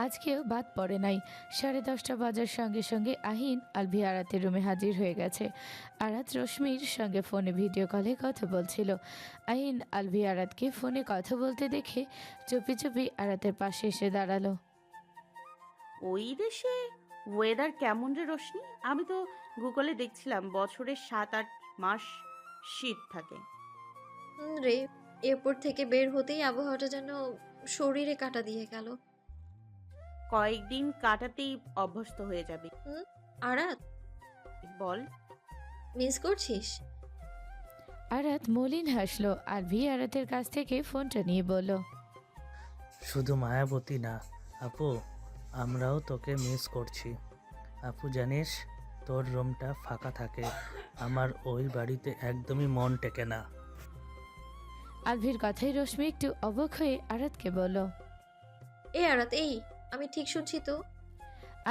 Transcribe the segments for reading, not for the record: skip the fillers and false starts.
আজকেও বাদ পড়ে নাই। 10:30 বাজার সঙ্গে সঙ্গে আহিন আলভি আরাতের রুমে হাজির হয়ে গেছে। আরাত রশ্মির সঙ্গে ফোনে ভিডিও কলে কথা বলছিল। আহিন আলভি আরাতকে ফোনে কথা বলতে দেখে চুপি চুপি আরাতের পাশে এসে দাঁড়ালো। ওই দেশে ওয়েদার কেমন রে রোশনি? আমি তো গুগলে দেখছিলাম বছরের 7-8 মাস শীত থাকে। রে, এয়ারপোর্ট থেকে বের হতেই আবহাওয়াটা যেন শরীরে কাটা দিয়ে গেল। কয়েকদিন কাটাতেই অভ্যস্ত হয়ে যাবে। হুম। আরাত, বল। মিস করছিস? আরাত মলিন হাসলো। আলভি আরাতের কাছ থেকে ফোনটা নিয়ে বলল, শুধু মায়াবতী না আপু, আমরাও তোকে মিস করছি। আপু জানিস, তোর রুমটা ফাঁকা থাকে, আমার ওই বাড়িতে একদমই মন টেকে না। আলভির কথায় রশ্মি একটু অবাক হয়ে আরাতকে বলল। আরাত, আমি ঠিক শুনছি তো?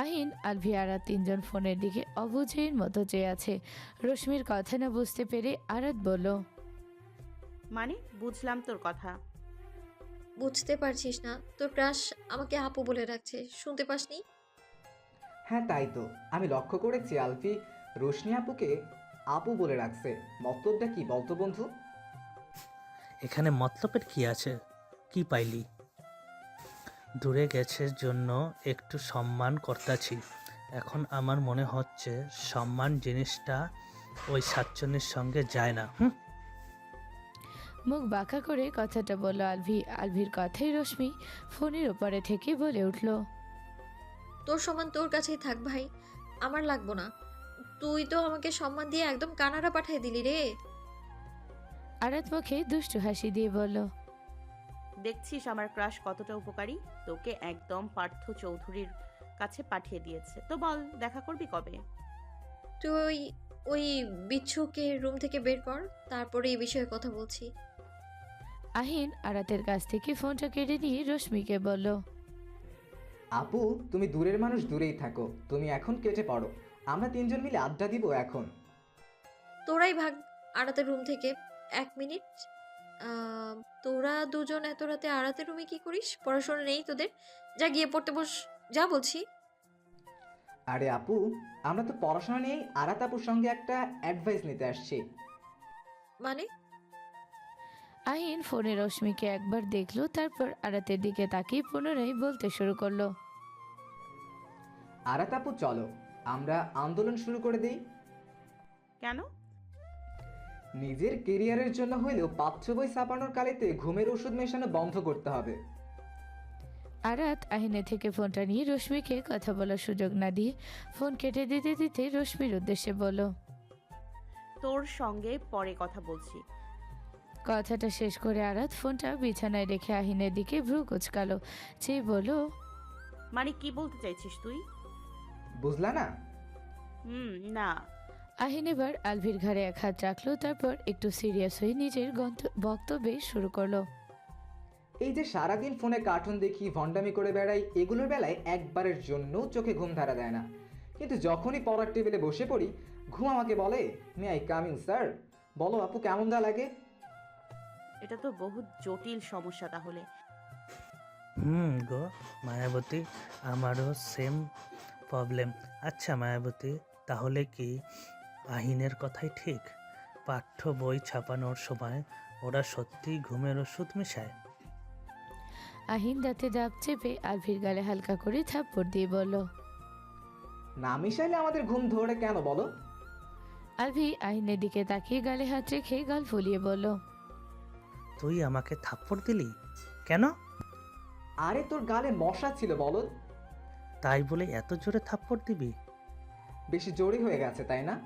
আহিন আলভি আরাত তিনজন ফোনের দিকে অবুঝের মতো চেয়ে আছে। রশ্মির কথা না বুঝতে পেরে আরাত বলল, মানে বুঝলাম তোর কথা। বুঝতে পারছিস না? তোর ক্রাশ আমাকে আপু বলে রাখছে, শুনতে পাসনি? হ্যাঁ তাই তো, আমি লক্ষ্য করেছি আলফি রোশনি আপুকে আপু বলে রাখছে। মতলবটা কি বলতো বন্ধু? এখানে মতলবের কি আছে? কি পাইলি? দূরে গেছে জন্য একটু সম্মান করতাছি। এখন আমার মনে হচ্ছে সম্মান জিনিসটা ওই সাতচন্নির সঙ্গে যায় না। মুখ বাঁকা করে কথাটা বলল আলভি। আলভির কথাই রশ্মি ফোনের ওপরে থেকে বলে উঠল, তোর সম্মান তোর কাছেই থাক ভাই, আমার লাগবো না। তুই তো আমাকে সম্মান দিয়ে একদম কানাডা পাঠিয়ে দিলি রে। আরাত মুখে দুষ্টু হাসি দিয়ে বলল, দেখছিস আমার ক্রাশ কতটা উপকারী? তোকে একদম পার্থ চৌধুরীর কাছে পাঠিয়ে দিয়েছে। তো বল, দেখা করবি কবে? তুই ওই বিচ্ছুকে রুম থেকে বের কর, তারপরে এই বিষয়ে কথা বলছি। আহিন আরাতের কাছ থেকে ফোনটা কেড়ে নিয়ে রশ্মিকে বলল, আপু তুমি দূরের মানুষ, দূরেই থাকো, তুমি এখন কেটে পড়ো, আমরা তিনজন মিলে আড্ডা দিব এখন। তোরাই ভাগ আড়াতের রুম থেকে। 1 মিনিট। আহ, তোরা দুজন এত রাতে আড়াতের রুমে কি করিস? পড়াশোনা নেই তোদের? যা গিয়ে পড়তে বস, যা বলছি। আরে আপু, আমরা তো পড়াশোনা নিয়েই আরাত আপুর সঙ্গে একটা অ্যাডভাইস নিতে আসছি। মানে? আহিন ফোনে রশ্মিকে একবার দেখলো, তারপর আরাতের দিকে তাকিয়ে পুনরায় বলতে শুরু করলো, আরাত আপু চলো আমরা আন্দোলন শুরু করে দেই। কেন? নিজের কেরিয়ারের জন্য হইলেও পাঠ্য বই ছাপানোর কালিতে ঘুমের ওষুধ মেশানো বন্ধ করতে হবে। আরাত আহিনের থেকে ফোনটা নিয়ে রশ্মিকে কথা বলার সুযোগ না দিয়ে ফোন কেটে দিতে দিতে রশ্মির উদ্দেশ্যে বলল, তোর সঙ্গে পরে কথা বলছি। কথাটা শেষ করে আরাত ফোনটা বিছানায় রেখে আহিনের দিকে ভ্রু কুচকালো। চেয়ে বলল, মানে কি বলতে চাইছিস তুই? বুঝলা না? না। আহিন এবার আলভির ঘাড়ে এক হাত রাখলো, তারপর একটু সিরিয়াস হয়ে নিজের বক্তব্যে শুরু করলো। এই যে সারাদিন ফোনে কার্টুন দেখি, ভণ্ডামি করে বেড়াই, এগুলোর বেলায় একবারের জন্য চোখে ঘুম ধরা দেয় না, কিন্তু যখনই পড়ার টেবিলে বসে পড়ি ঘুম আমাকে বলে, may I come in sir? বলো আপু কেমন দা লাগে? এটা তো বহুত জটিল সমস্যা তাহলে। গো মায়াবতী, আমারও সেম প্রবলেম। আচ্ছা মায়াবতী, তাহলে কি আহিনের কথাই ঠিক? পাঠ্য বই ছাপানোর সময় ওরা সত্যিই ঘুমের ওষুধ মেশায়? আহিন দাঁতে দাঁত চেপে আলভির গালে হালকা করে থাপ্পড় দিয়ে বলল। না মিশাইলে আমাদের ঘুম ধরে কেন বলো? আলভি আহিনের দিকে তাকিয়ে গালে হাত রেখে গাল ফুলিয়ে বলল, তুই আমাকে থাপ্পড় দিলি কেন? আরে তোর গালে মশা ছিল বলো। তাই বলে এত জোরে থাপ্পড় দিবি? বেশি জোরে হয়ে গেছে তাই না?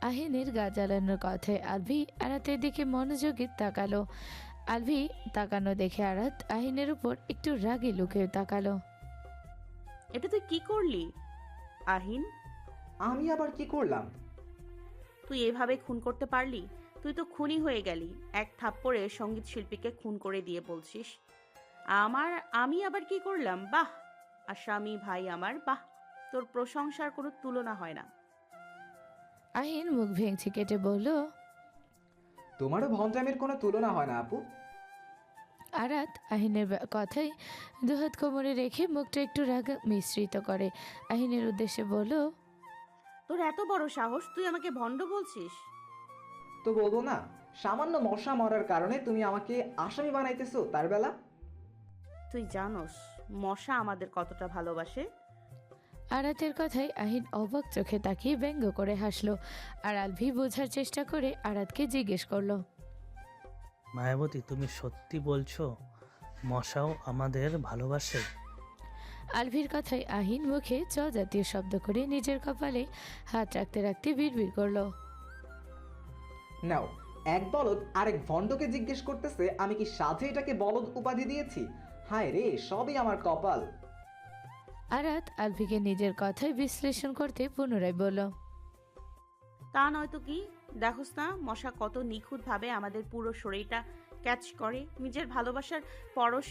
আহিনের গা জ্বালানোর কথায় আলভি আরাতের দিকে মনোযোগী তাকালো। আলভি তাকানো দেখে আরাত আহিনের উপর একটু রাগে লুকে তাকালো। এটা তুই কি করলি আহিন? আমি আবার কি করলাম? তুই এভাবে খুন করতে পারলি? তুই তো খুনি হয়ে গেলি। এক থাপ্পড়ে সঙ্গীত শিল্পীকে খুন করে দিয়ে বলছিস আমি আবার কি করলাম? বাহ আসামি ভাই আমার, বাহ! তোর প্রশংসার কোনো তুলনা হয় না। আহিন মুখ ভেঙচি কেটে বলল, তোমারও ভণ্ডামির কোনো তুলনা হয় না আপু। আরাত আহিনের কথাই দুহাত কোমরে রেখে মুখটা একটু রাগ মিশ্রিত করে আহিনের উদ্দেশ্যে বলল, তোর এত বড় সাহস, তুই আমাকে ভণ্ড বলছিস? তো বলবো না? সামান্য মশা মরার কারণে তুমি আমাকে আসামি বানাইতেছো তার বেলা? তুই জানোস মশা আমাদের কতটা ভালোবাসে? আরাতের কথায় আহিন অবাক চোখে তাকিয়ে ব্যঙ্গ করে হাসলো। আর আলভি বোঝার চেষ্টা করে আরাতকে জিজ্ঞেস করলো, মায়াবতী, তুমি সত্যি বলছো মশাও আমাদের ভালোবাসে? আলভির কথায় আহিন মুখে চ জাতীয় শব্দ করে নিজের কপালে হাত রাখতে রাখতে বিড়বিড় করলো, নাও, এক বলদ আরেক ভণ্ডকে জিজ্ঞেস করতেছে আমি কি সাধে এটাকে বলদ উপাধি দিয়েছি? হায় রে, সবই আমার কপাল। আরাত আলভিকে নিজের কথায় বিশ্লেষণ করতে পুনরায় বলল, তা নয়তো কি? দেখোস না মশা কত নিখুঁতভাবে আমাদের পুরো শরীরটা ক্যাচ করে, নিজের ভালোবাসার পরশ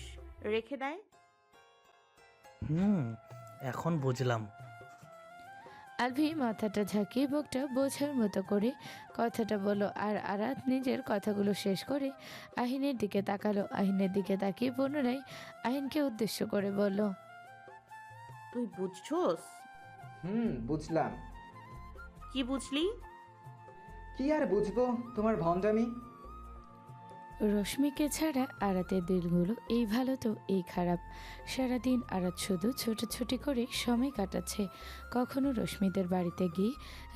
রেখে দেয়। এখন বুঝলাম। আলভি মাথাটা ঝাঁকিয়ে বুকটা বোঝার মতো করে কথাটা বলল। আর আরাত নিজের কথাগুলো শেষ করে আহিনের দিকে তাকালো। আহিনের দিকে তাকিয়ে পুনরায় আহিনকে উদ্দেশ্য করে বলল, তুই বুঝছোস? বুঝলাম। কি বুঝলি? কি আর বুঝবো তোমার ভণ্ডামি। রশ্মিকে ছাড়া আরাতের দিনগুলো এই ভালো তো এই খারাপ। সারাদিন আরাত শুধু ছোটাছুটি করে সময় কাটাচ্ছে। কখনো রশ্মিদের বাড়িতে গিয়ে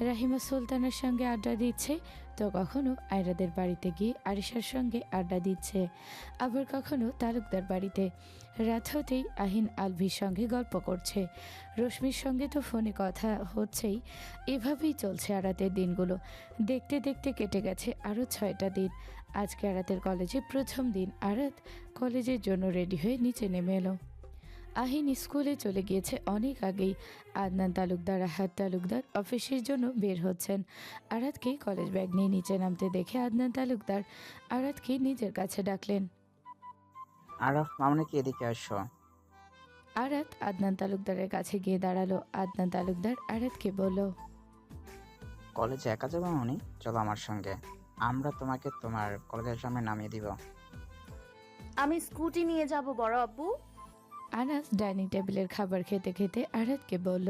রাহিমা সুলতানের সঙ্গে আড্ডা দিচ্ছে, তো কখনো আয়রাদের বাড়িতে গিয়ে আরিশার সঙ্গে আড্ডা দিচ্ছে, আবার কখনো তালুকদার বাড়িতে। রাত হতেই আহিন আলভির সঙ্গে গল্প করছে, রশ্মির সঙ্গে তো ফোনে কথা হচ্ছেই। এভাবেই চলছে আরাতের দিনগুলো। দেখতে দেখতে কেটে গেছে আরও 6টা দিন। আজকে আরাতের কলেজে প্রথম দিন। আরাত কলেজের জন্য রেডি হয়ে নিচে নেমে এলো। আহিন স্কুলে চলে গিয়েছে অনেক আগেই। আদনান তালুকদার, আহাদ তালুকদার অফিসের জন্য বের হচ্ছেন। আরাতকে কলেজ ব্যাগ নিয়ে নিচে নামতে দেখে আদনান তালুকদার আরাতকে নিজের কাছে ডাকলেন। আরফ, মামনি কি এদিকে আসো? আরাত আদনান তালুকদারের কাছে গিয়ে দাঁড়ালো। আদনান তালুকদার আরাতকে বলল, কলেজে একা যাবে মামনি? চলো আমার সঙ্গে, আমরা তোমাকে তোমার কলেজের সামনে নামিয়ে দিব। আমি স্কুটি নিয়ে যাব বড় আব্বু। আনাস ডাইনিং টেবিলের খাবার খেতে খেতে আরাতকে বলল,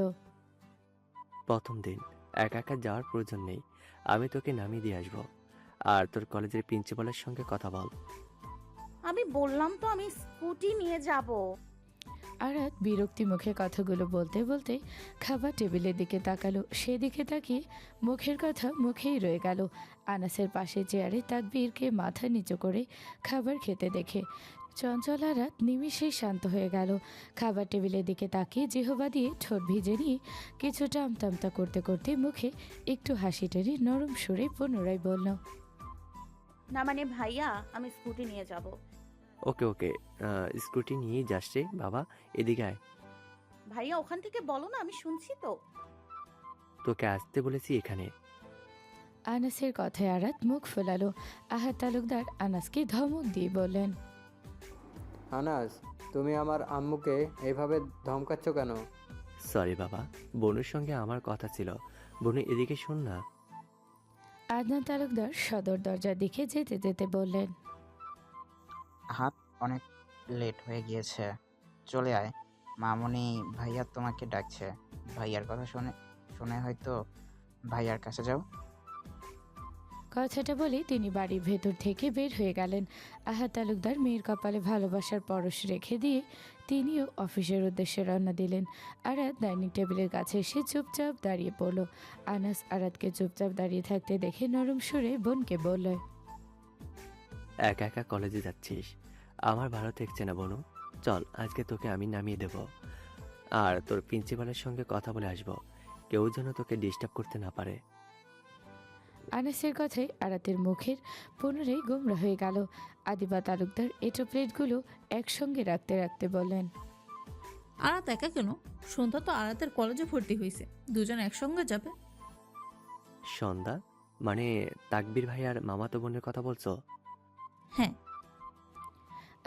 প্রথম দিন একা একা যাওয়ার প্রয়োজন নেই, আমি তোকে নামিয়ে দিয়ে আসবো। আর তোর কলেজের প্রিন্সিপালের সঙ্গে কথা বল। আমি বললাম তো আমি স্কুটি নিয়ে যাব। আরাত বিরক্তি মুখে কথাগুলো বলতে বলতে খাবার টেবিলের দিকে তাকালো। সেদিকে তাকিয়ে মুখের কথা মুখেই রয়ে গেল। আনাসের পাশে চেয়ারে তাকবীরকে মাথা নিচু করে খাবার খেতে দেখে চঞ্চল আরাত নিমিষেই শান্ত হয়ে গেল। খাবার টেবিলের দিকে তাকিয়ে জিহবা দিয়ে ঠোঁট ভিজে নিয়ে কিছুটা আমতামতা করতে করতে মুখে একটু হাসি টেনে নরম সুরে পুনরায় বলল, না মানে ভাইয়া, আমি স্কুটি নিয়ে যাব। ওকে ওকে, স্কুটি নিয়েই যাস রে বাবা, এদিকে আয়। ভাইয়া ওখান থেকে বলো না, আমি শুনছি তো। তোকে আসতে বলেছি এখানে। আনাসের কথায় আরাত মুখ ফোলালো। আহাদ তালুকদার আনাসকে ধমক দিয়ে বললেন, আনাস, তুমি আমার আম্মুকে এইভাবে ধমকাচ্ছ কেন? সরি বাবা, বোনের সঙ্গে আমার কথা ছিল। বোন এদিকে শোন না। আদনান তালুকদার সদর দরজার দিকে যেতে যেতে বললেন, হাত অনেক লেট হয়ে গিয়েছে, চলে আয়। মামনি ভাইয়া তোমাকে ডাকছে। ভাইয়ার কথা শুনে শুনে হয়তো ভাইয়ার কাছে যাও। কথাটা বলে তিনি বাড়ির ভেতর থেকে বের হয়ে গেলেন। আহাদ তালুকদার মেয়ের কপালে ভালোবাসার পরশ রেখে দিয়ে তিনিও অফিসের উদ্দেশ্যে রওনা দিলেন। আরাত ডাইনিং টেবিলের কাছে এসে চুপচাপ দাঁড়িয়ে পড়ল। আনাস আরাতকে চুপচাপ দাঁড়িয়ে থাকতে দেখে নরম সুরে বোনকে বলল, একা একা কলেজে যাচ্ছিস, আমার ভালো ঠেকছে না বোনু। চল, আজকে তোকে আমি নামিয়ে দেব। আর তোর প্রিন্সিপালের সঙ্গে কথা বলে আসবো, কেউ যেন তোকে ডিস্টার্ব করতে না পারে। আনাসের কথায় আরাতের মুখের পুনরায় গোমরা হয়ে গেল। আদিবা তালুকদার এটো প্লেটগুলো একসঙ্গে রাখতে রাখতে বললেন, আরাত একা কেন? সন্ধ্যা তো আরাতের কলেজে ভর্তি হয়েছে, দুজন একসঙ্গে যাবে। সন্ধ্যা মানে তাকবীর ভাই আর মামাতো বোনের কথা বলছো? হ্যাঁ।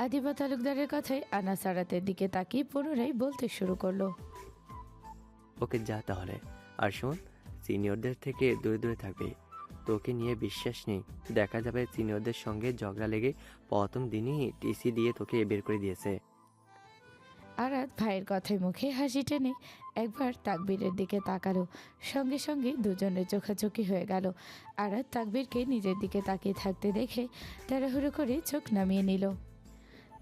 আদিবা তালুকদারের কথায় আনাস আরাতের দিকে তাকিয়ে পুনরায় বলতে শুরু করলো, ওকে যা তাহলে। আর শোন, সিনিয়রদের থেকে দূরে দূরে থাকবে, তোকে নিয়ে বিশ্বাস নেই। দেখা যাবে সিনিয়রদের সঙ্গে ঝগড়া লেগে প্রথম দিনই টিসি দিয়ে তোকে বের করে দিয়েছে। আরাত ভাইয়ের কথায় মুখে হাসি টেনে একবার তাকবীরের দিকে তাকালো। সঙ্গে সঙ্গে দুজনের চোখাচোখি হয়ে গেল। আরাত তাকবীরকে নিজের দিকে তাকিয়ে থাকতে দেখে তাড়াহুড়ো করে চোখ নামিয়ে নিল।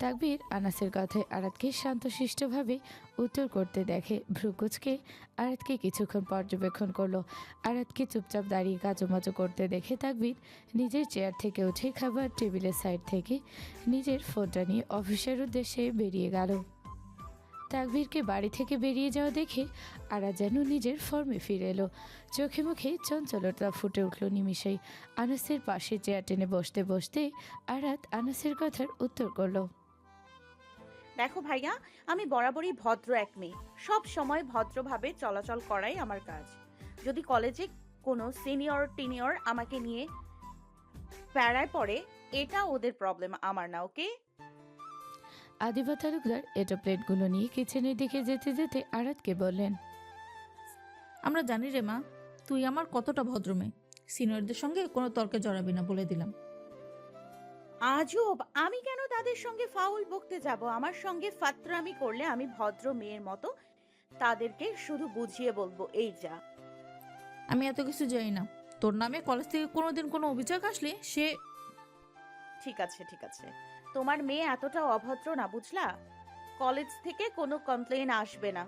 তাকবীর আনাসের কথায় আরাতকে শান্তশিষ্টভাবে উত্তর করতে দেখে ভ্রুকুচকে আরাতকে কিছুক্ষণ পর্যবেক্ষণ করলো। আরাতকে চুপচাপ দাঁড়িয়ে কাজুমাজু করতে দেখে তাকবীর নিজের চেয়ার থেকে উঠে খাবার টেবিলের সাইড থেকে নিজের ফোনটা নিয়ে অফিসের উদ্দেশ্যে বেরিয়ে গেল। তাকবীরকে বাড়ি থেকে বেরিয়ে যাওয়া দেখে আরাত যেন নিজের ফর্মে ফিরে এলো। চোখে মুখে চঞ্চলতা ফুটে উঠল নিমিষেই। আনাসের পাশে চেয়ার টেনে বসতে বসতে আরাত আনাসের কথার উত্তর করলো। দেখো ভাইয়া, আমি বরাবরই ভদ্র এক মেয়ে, সব সময় ভদ্রভাবে চলাচল করাই আমার কাজ। যদি কলেজে কোনো টিনিয়র আমাকে নিয়ে প্যারায় পড়ে, এটা ওদের প্রবলেম, আমার না। ওকে? আদিবা তালুকদার এটা প্লেটগুলো নিয়ে কিচেনের দিকে যেতে যেতে আরাতকে বললেন, আমরা জানি রে মা, তুই আমার কতটা ভদ্র মেয়ে। সিনিয়রদের সঙ্গে কোনো তর্কে জড়াবি না, বলে দিলাম। আজব! আমি কেন তাদের সঙ্গে ফাউল বকতে যাব? আমার সঙ্গে ফাত্রামি করলে আমি ভদ্র মেয়ের মতো তাদেরকে শুধু বুঝিয়ে বলবো, এই যা। আমি এত কিছু জানি না। তোর নামে কলেজ থেকে কোনোদিন কোনো অভিযোগ আসলে সে... ঠিক আছে, ঠিক আছে, তোমার মেয়ে এতটা অভদ্র না, বুঝলা? কলেজ থেকে কোনো কমপ্লেন আসবে না।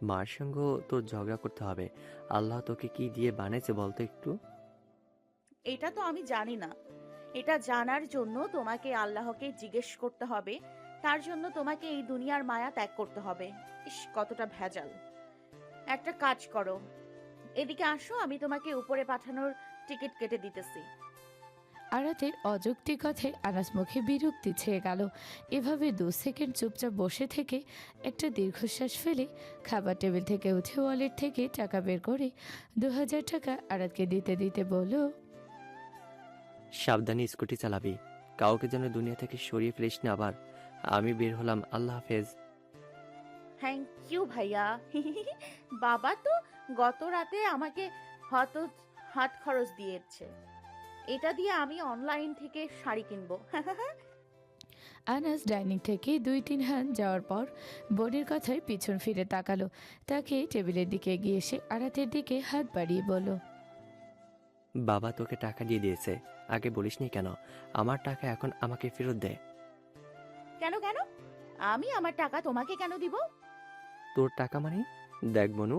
মার সঙ্গেও তোর ঝগড়া করতে হবে? আল্লাহ তোকে কি দিয়ে বানাইছে বলতো একটু? এটা তো আমি জানি না। এটা জানার জন্য তোমাকে আল্লাহকে জিজ্ঞেস করতে হবে। তার জন্য তোমাকে এই দুনিয়ার মায়া ত্যাগ করতে হবে। ইস, কতটা ভেজাল! একটা কাজ করো, এদিকে আসো, আমি তোমাকে উপরে পাঠানোর টিকিট কেটে দিতেছি। আরাতের অযৌক্তিক কথায় আনাস মুখে বিরক্তি ছেয়ে গেল। এভাবে 2 সেকেন্ড চুপচাপ বসে থেকে একটা দীর্ঘশ্বাস ফেলে খাবার টেবিল থেকে উঠে ওয়ালেট থেকে টাকা বের করে 2000 টাকা আরাতকে দিতে দিতে বলল, সাবধানে স্কুটি চালাবি, কাউকে যেন দুনিয়া থেকে সরিয়ে ফেলিস না আবার। আমি বের হলাম, আল্লাহ হাফেজ। থ্যাংক ইউ ভাইয়া। বাবা তো গত রাতে আমাকে হাত খরচ দিয়েছে। এটা দিয়ে আমি অনলাইন থেকে শাড়ি কিনবো। আনাস ডাইনিং থেকে 2-3 হাত যাওয়ার পর বোনের কথায় পিছন ফিরে তাকালো। তাকে টেবিলের দিকে এগিয়ে এসে আরাতের দিকে হাত বাড়িয়ে বলল, বাবা তোকে টাকা দিয়ে দিয়েছে, আগে বলিসনি কেন? আমার টাকা এখন আমাকে ফেরত দে। কেন কেন? আমি আমার টাকা তোমাকে কেন দিব? তোর টাকা মানে? দেখ বনু,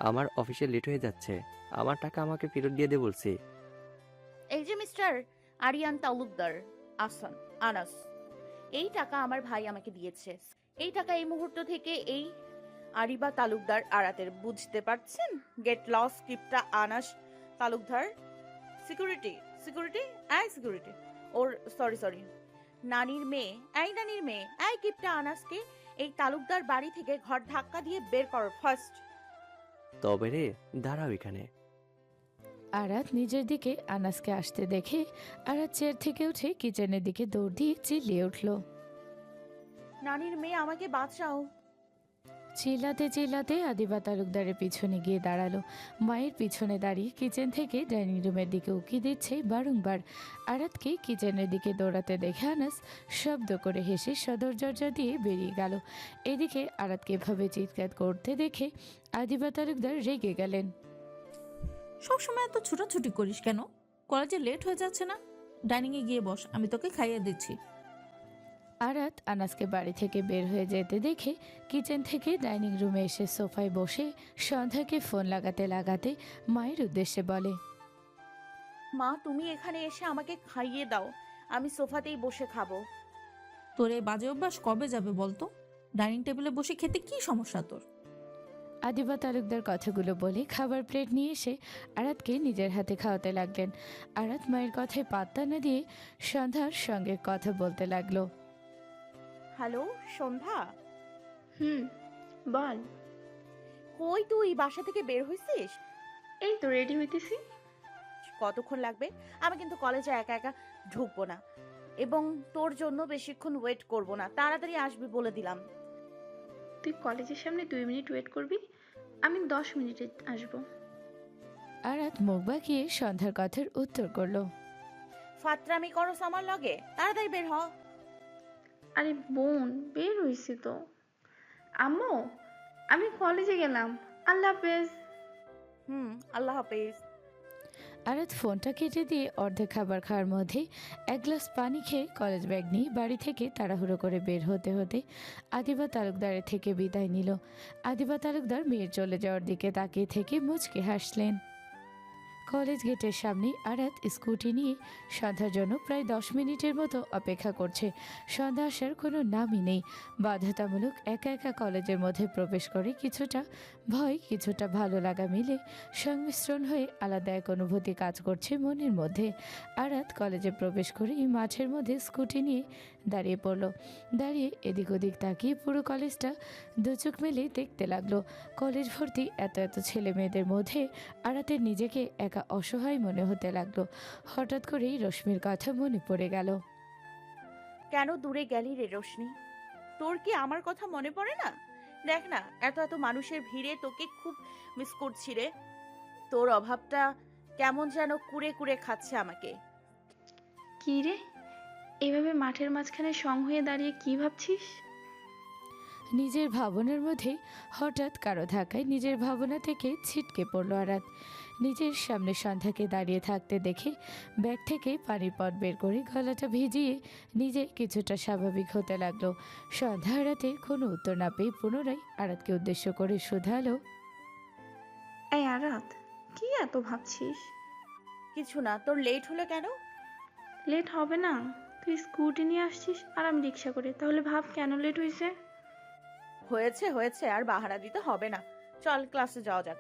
আমার অফিসে লেট হয়ে যাচ্ছে, আমার টাকা আমাকে ফেরত দিয়ে দে বলছি। এই যে মিস্টার আরিয়ান তালুকদার, আনাস, এই টাকা আমার ভাই আমাকে দিয়েছে। এই টাকা এই মুহূর্ত থেকে এই আরিবা তালুকদার আরাতের, বুঝতে পারছেন? গেট লস কিপটা Anas Talukdar. Security, security, security. ওর সরি, নানির মেয়ে, এই কিপটা আনাসকে এই তালুকদার বাড়ি থেকে ঘর ধাক্কা দিয়ে বের করো ফার্স্ট। তবে রে, দাঁড়াও এখানে। আরাত নিজের দিকে আনাসকে আসতে দেখে আরাত চেয়ার থেকে উঠে কিচেনের দিকে দৌড় দিয়ে চিল্লিয়ে উঠল। নানির মেয়ে, আমাকে বাঁচাও। চিল্লাতে চিল্লাতে আদিবা তালুকদারের পিছনে গিয়ে দাঁড়ালো। মায়ের পিছনে দাঁড়িয়ে কিচেন থেকে ডাইনিং রুমের দিকে উকি দিচ্ছে বারংবার। আরাতকে কিচেনের দিকে দৌড়াতে দেখে আনাস শব্দ করে হেসে সদর দরজা দিয়ে বেরিয়ে গেল। এদিকে আরাতকে এভাবে চিৎকার করতে দেখে আদিবা তালুকদার রেগে গেলেন। সবসময় এত ছুটাছুটি করিস কেন? কলেজে লেট হয়ে যাচ্ছে না? ডাইনিংয়ে গিয়ে বস, আমি তোকে খাইয়ে দিচ্ছি। আরাত আনাসকে বাড়ি থেকে বের হয়ে যেতে দেখে কিচেন থেকে ডাইনিং রুমে এসে সোফায় বসে সন্ধ্যাকে ফোন লাগাতে লাগাতে মায়ের উদ্দেশ্যে বলে, মা, তুমি এখানে এসে আমাকে খাইয়ে দাও, আমি সোফাতেই বসে খাবো। তোর এই বাজে অভ্যাস কবে যাবে বলতো? ডাইনিং টেবিলে বসে খেতে কি সমস্যা তোর? আদিবা তালুকদার কথাগুলো বলে খাবার প্লেট নিয়ে এসে আরাতকে নিজের হাতে খাওয়াতে লাগলেন। আরাত মায়ের কথায় পাত্তা না দিয়ে সন্ধ্যার সঙ্গে কথা বলতে লাগলো। হ্যালো সন্ধ্যা। বল। কই তুই? বাসা থেকে বের হইছিস? এই তো রেডি হইতেছি। কতক্ষণ লাগবে? আমি কিন্তু কলেজে একা একা ঢুকবো না, এবং তোর জন্য বেশিক্ষণ ওয়েট করব না, তাড়াতাড়ি আসবি বলে দিলাম। তুই কলেজের সামনে 2 মিনিট ওয়েট করবি, আমি 10 মিনিটে আসবো। আরাত মুখ বাঁকিয়ে সন্ধ্যার কথার উত্তর করলো। ফাত্রামি করস আমার লগে, তাড়াতাড়ি বের হ। আরে বোন, বের হইছি তো। আম্মু, আমি কলেজে গেলাম। আল্লাহ হাফেজ। আল্লাহ হাফেজ। আরাত ফোনটা কেটে দিয়ে অর্ধেক খাবার খাওয়ার মধ্যে এক গ্লাস পানি খেয়ে কলেজ ব্যাগ নিয়ে বাড়ি থেকে তাড়াহুড়ো করে বের হতে হতে আদিবা তালুকদারের থেকে বিদায় নিল। আদিবা তালুকদার মেয়ের চলে যাওয়ার দিকে তাকিয়ে থেকে মুচকে হাসলেন। কলেজ গেটের সামনে আরাত স্কুটি নিয়ে সন্ধ্যার জন্য প্রায় 10 মিনিটের মতো অপেক্ষা করছে। সন্ধ্যা আসার কোনো নামই নেই। বাধ্যতামূলক একা একা কলেজের মধ্যে প্রবেশ করে কিছুটা ভয় কিছুটা ভালো লাগা মিলে সংমিশ্রণ হয়ে আলাদা এক অনুভূতি কাজ করছে মনের মধ্যে। আরাত কলেজে প্রবেশ করেই মাঠের মধ্যে স্কুটি নিয়ে দাঁড়িয়ে পড়ল। দাঁড়িয়ে এদিক ওদিক তাকিয়ে পুরো কলেজটা দুচোখ মেলে দেখতে লাগলো। কলেজ ভর্তি এত এত ছেলে মেয়েদের মধ্যে আরাতের নিজেকে একা অসহায় মনে হতে লাগলো। হঠাৎ করেই রশ্মির কথা মনে পড়ে গেল। কেন দূরে গেলি রে রোশনি? তোর কি আমার কথা মনে পড়ে না? দেখ না, এত এত মানুষের ভিড়ে তোকে খুব মিস করছি রে। তোর অভাবটা কেমন যেন কুড়ে কুড়ে খাচ্ছে আমাকে। কি রে, এভাবে মাঠের মাঝখানে সং হয়ে দাঁড়িয়ে কি ভাবছিস? নিজের ভাবনার মধ্যে হঠাৎ কারো ধাক্কায় নিজের ভাবনা থেকে ছিটকে পড়ল আরাত। নিজের সামনে সন্ধ্যাকে দাঁড়িয়ে থাকতে দেখে ব্যাগ থেকে পানির পট বের করে গলাটা ভিজিয়ে নিজে কিছুটা স্বাভাবিক হতে লাগলো। সন্ধ্যা আরাতের কোনো উত্তর না পেয়ে পুনরায় আরাতকে উদ্দেশ্য করে শুধালো। এই আরাত, কি এত ভাবছিস? কিছু না, তোর লেট হলো কেন? লেট হবে না? তুই স্কুটি নিয়ে আসছিস আর আমি রিক্সা করে, তাহলে ভাব কেন লেট হয়েছে। হয়েছে হয়েছে, আর বাহানা দিতে হবে না, চল ক্লাসে যাওয়া যাক।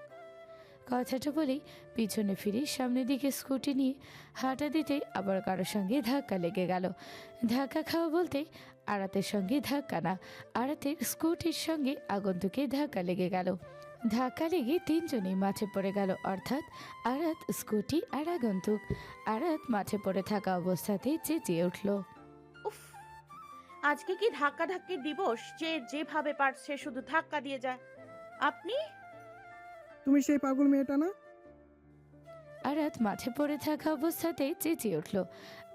কথাটা বলেই পিছনে ফিরে সামনের দিকে স্কুটি নিয়ে হাঁটা দিতে আবার কারোর সঙ্গে ধাক্কা লেগে গেল। ধাক্কা খাওয়া বলতে আরাতের সঙ্গে ধাক্কা না, আরাতের স্কুটির সঙ্গে আগন্তুকে ধাক্কা লেগে গেল। ধাক্কা লেগে তিনজনেই মাঠে পড়ে গেল, অর্থাৎ আরাত, স্কুটি আর আগন্তুক। আরাত মাঠে পড়ে থাকা অবস্থাতেই চেঁচিয়ে উঠল। উফ, আজকে কি ধাক্কা ধাক্কির দিবস? যে যেভাবে পারছে শুধু ধাক্কা দিয়ে যায়। আপনি? তুমি সেই পাগল মেয়েটা না? আরাত মাঠে পড়ে থাকা অবস্থাতেই চেঁচিয়ে উঠল।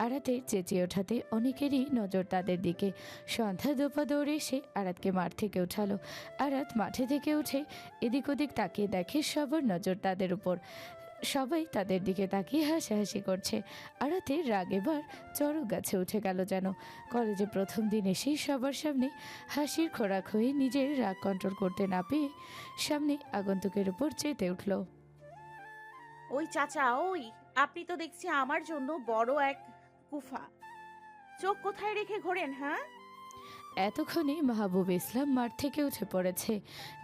আরাতের চেঁচিয়ে ওঠাতে অনেকেরই নজর তাদের দিকে। সন্ধ্যা দোপা দৌড়ে এসে আরাতকে মাঠ থেকে উঠালো। আরাত মাঠে থেকে উঠে এদিক ওদিক তাকিয়ে দেখে সবার নজর তাদের উপর। সবাই তাদের দিকে তাকিয়ে হাসাহাসি করছে। আরাতের রাগ এবার চড়ক গাছে উঠে গেল যেন। কলেজে প্রথম দিন এসেই সবার সামনে হাসির খোরাক হয়ে নিজের রাগ কন্ট্রোল করতে না পেয়ে সামনে আগন্তুকের উপর চেতে উঠল। ওই চাচা, ওই আপনি তো দেখছি আমার জন্য বড় এক কুফা। চোখ কোথায় রেখে ঘোরেন? হ্যাঁ, এতক্ষণে মাহবুব ইসলাম মাঠ থেকে উঠে পড়েছে।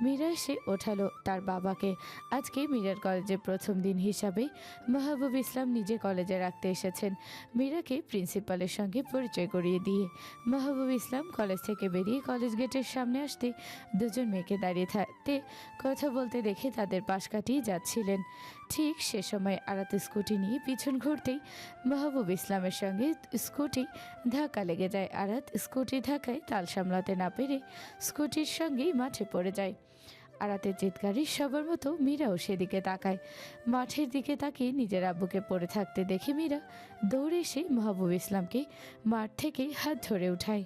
মীরা এসে ওঠালো তার বাবাকে। আজকে মীরার কলেজে প্রথম দিন হিসাবে মাহবুব ইসলাম নিজে কলেজে রাখতে এসেছেন। মীরাকে প্রিন্সিপালের সঙ্গে পরিচয় করিয়ে দিয়ে মাহবুব ইসলাম কলেজ থেকে বেরিয়ে কলেজ গেটের সামনে আসতে দুজন মেয়েকে দাঁড়িয়ে থাকতে কথা বলতে দেখে তাদের পাশ কাটিয়ে যাচ্ছিলেন। ঠিক সে সময় আরাত স্কুটি নিয়ে পিছন ঘুরতেই মাহবুব ইসলামের সঙ্গে স্কুটি ধাক্কা লেগে যায়। আরাত স্কুটির ধাক্কায় তাল সামলাতে না পেরে স্কুটির সঙ্গেই মাঠে পড়ে যায়। আরাতের চিৎকারে সবার মতো মীরাও সেদিকে তাকায়। মাঠের দিকে তাকিয়ে নিজের আব্বুকে পড়ে থাকতে দেখে মীরা দৌড়ে এসে মাহবুব ইসলামকে মাঠ থেকে হাত ধরে উঠায়।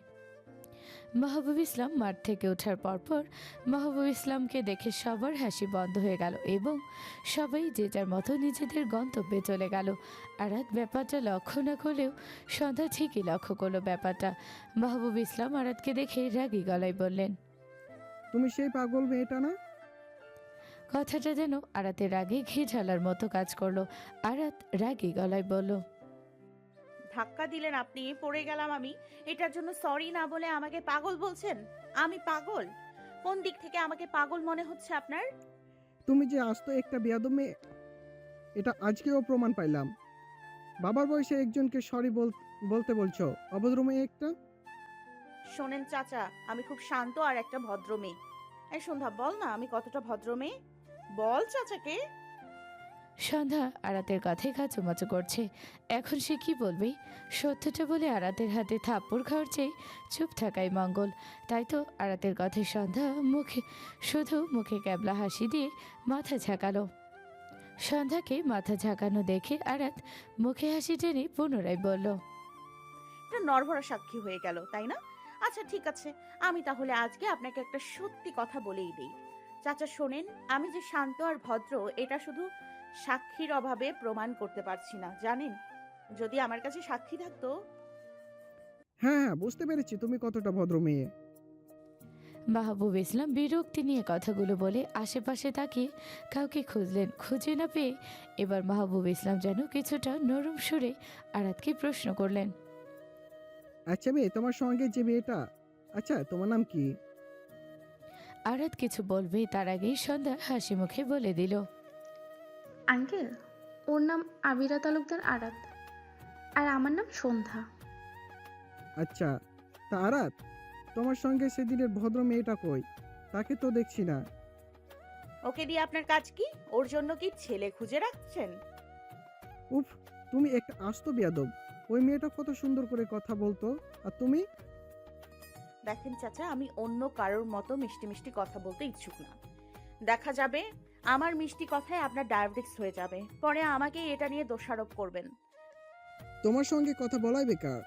মাহবুব ইসলাম মাঠ থেকে ওঠার পরপর মাহবুব ইসলামকে দেখে সবার হাসি বন্ধ হয়ে গেল এবং সবাই যে যার মতো নিজেদের গন্তব্যে চলে গেল। আরাত ব্যাপারটা লক্ষ্য না করলেও সন্ধ্যা ঠিকই লক্ষ্য করলো ব্যাপারটা। মাহবুব ইসলাম আরাতকে দেখে রাগী গলায় বললেন, তুমি সেই পাগল মেয়েটা না? কথাটা যেন আরাতের রাগে ঘি ঢালার মতো কাজ করলো। আরাত রাগী গলায় বলল, ধাক্কা দিলেন আপনি, পড়ে গেলাম আমি। এটার জন্য সরি না বলে আমাকে পাগল বলছেন? আমি পাগল? কোন দিক থেকে আমাকে পাগল মনে হচ্ছে আপনার? তুমি যে আস্ত একটা বেয়াদব মেয়ে, এটা আজকেও প্রমাণ পাইলাম। বাবার বয়সে একজনকে সরি বলতে বলছো, অভদ্র মেয়ে একটা। শোনেন চাচা, আমি খুব শান্ত আর একটা ভদ্র মেয়ে। এই সন্ধ্যা, বল না আমি কতটা ভদ্র মেয়ে, বল চাচাকে। সন্ধ্যা আরাতের কথায় কাচুমাচু করছে। এখন সে কি বলবে? সত্যটা বলে আরাতের হাতে থাপ্পড় খাওয়ার চেয়ে চুপ থাকাই মঙ্গল। তাই তো আরাতের কথায় সন্ধ্যা শুধু মুখে ক্যাবলা হাসি দিয়ে মাথা ঝাঁকালো। সন্ধ্যাকে মাথা ঝাঁকানো দেখে আরাত মুখে হাসি টেনে পুনরায় বলল, এটা নরভরা সাক্ষী হয়ে গেল, তাই না? আচ্ছা ঠিক আছে, আমি তাহলে আজকে আপনাকে একটা সত্যি কথা বলেই দিই। চাচা শোনেন, আমি যে শান্ত আর ভদ্র এটা শুধু সাক্ষীর অভাবে প্রমাণ করতে পারছি না, জানেন? যদি আমার কাছে সাক্ষী থাকতো। হ্যাঁ হ্যাঁ, বুঝতে পেরেছি তুমি কতটা ভদ্র মেয়ে। মাহবুব ইসলাম বিরক্তি নিয়ে কথাগুলো বলে আশেপাশে তাকিয়ে কাউকে খুঁজলেন। খুঁজে না পেয়ে এবার মাহবুব ইসলাম যেন কিছুটা নরম সুরে আরাতকে প্রশ্ন করলেন, আচ্ছা মেয়ে, তোমার সঙ্গে যে মেয়েটা, আচ্ছা তোমার নাম কি? আরাত কিছু বলবে তার আগেই সন্ধ্যা হাসি মুখে বলে দিল, আঙ্কেল, ওর নাম আবিরা তালুকদার আরাত, আর আমার নাম সন্ধ্যা। আচ্ছা, তা আরাত, তোমার সঙ্গে সেদিনের ভদ্র মেয়েটা কই? তাকে তো দেখছি না। ওকে দিয়ে আপনার কাজ কি? ওর জন্য কি ছেলে খুঁজে রাখছেন? উফ, তুমি একটা আস্ত বেয়াদব। ওই মেয়েটা কত সুন্দর করে কথা বলতো, আর তুমি? দেখেন চাচা, আমি অন্য কারোর মতো মিষ্টি মিষ্টি কথা বলতে ইচ্ছুক না। দেখা যাবে আমার মিষ্টি কথায় আপনার ডায়াবেটিস হয়ে যাবে, পরে আমাকে এটা নিয়ে দোষারোপ করবেন। তোমার সঙ্গে কথা বলাই বেকার।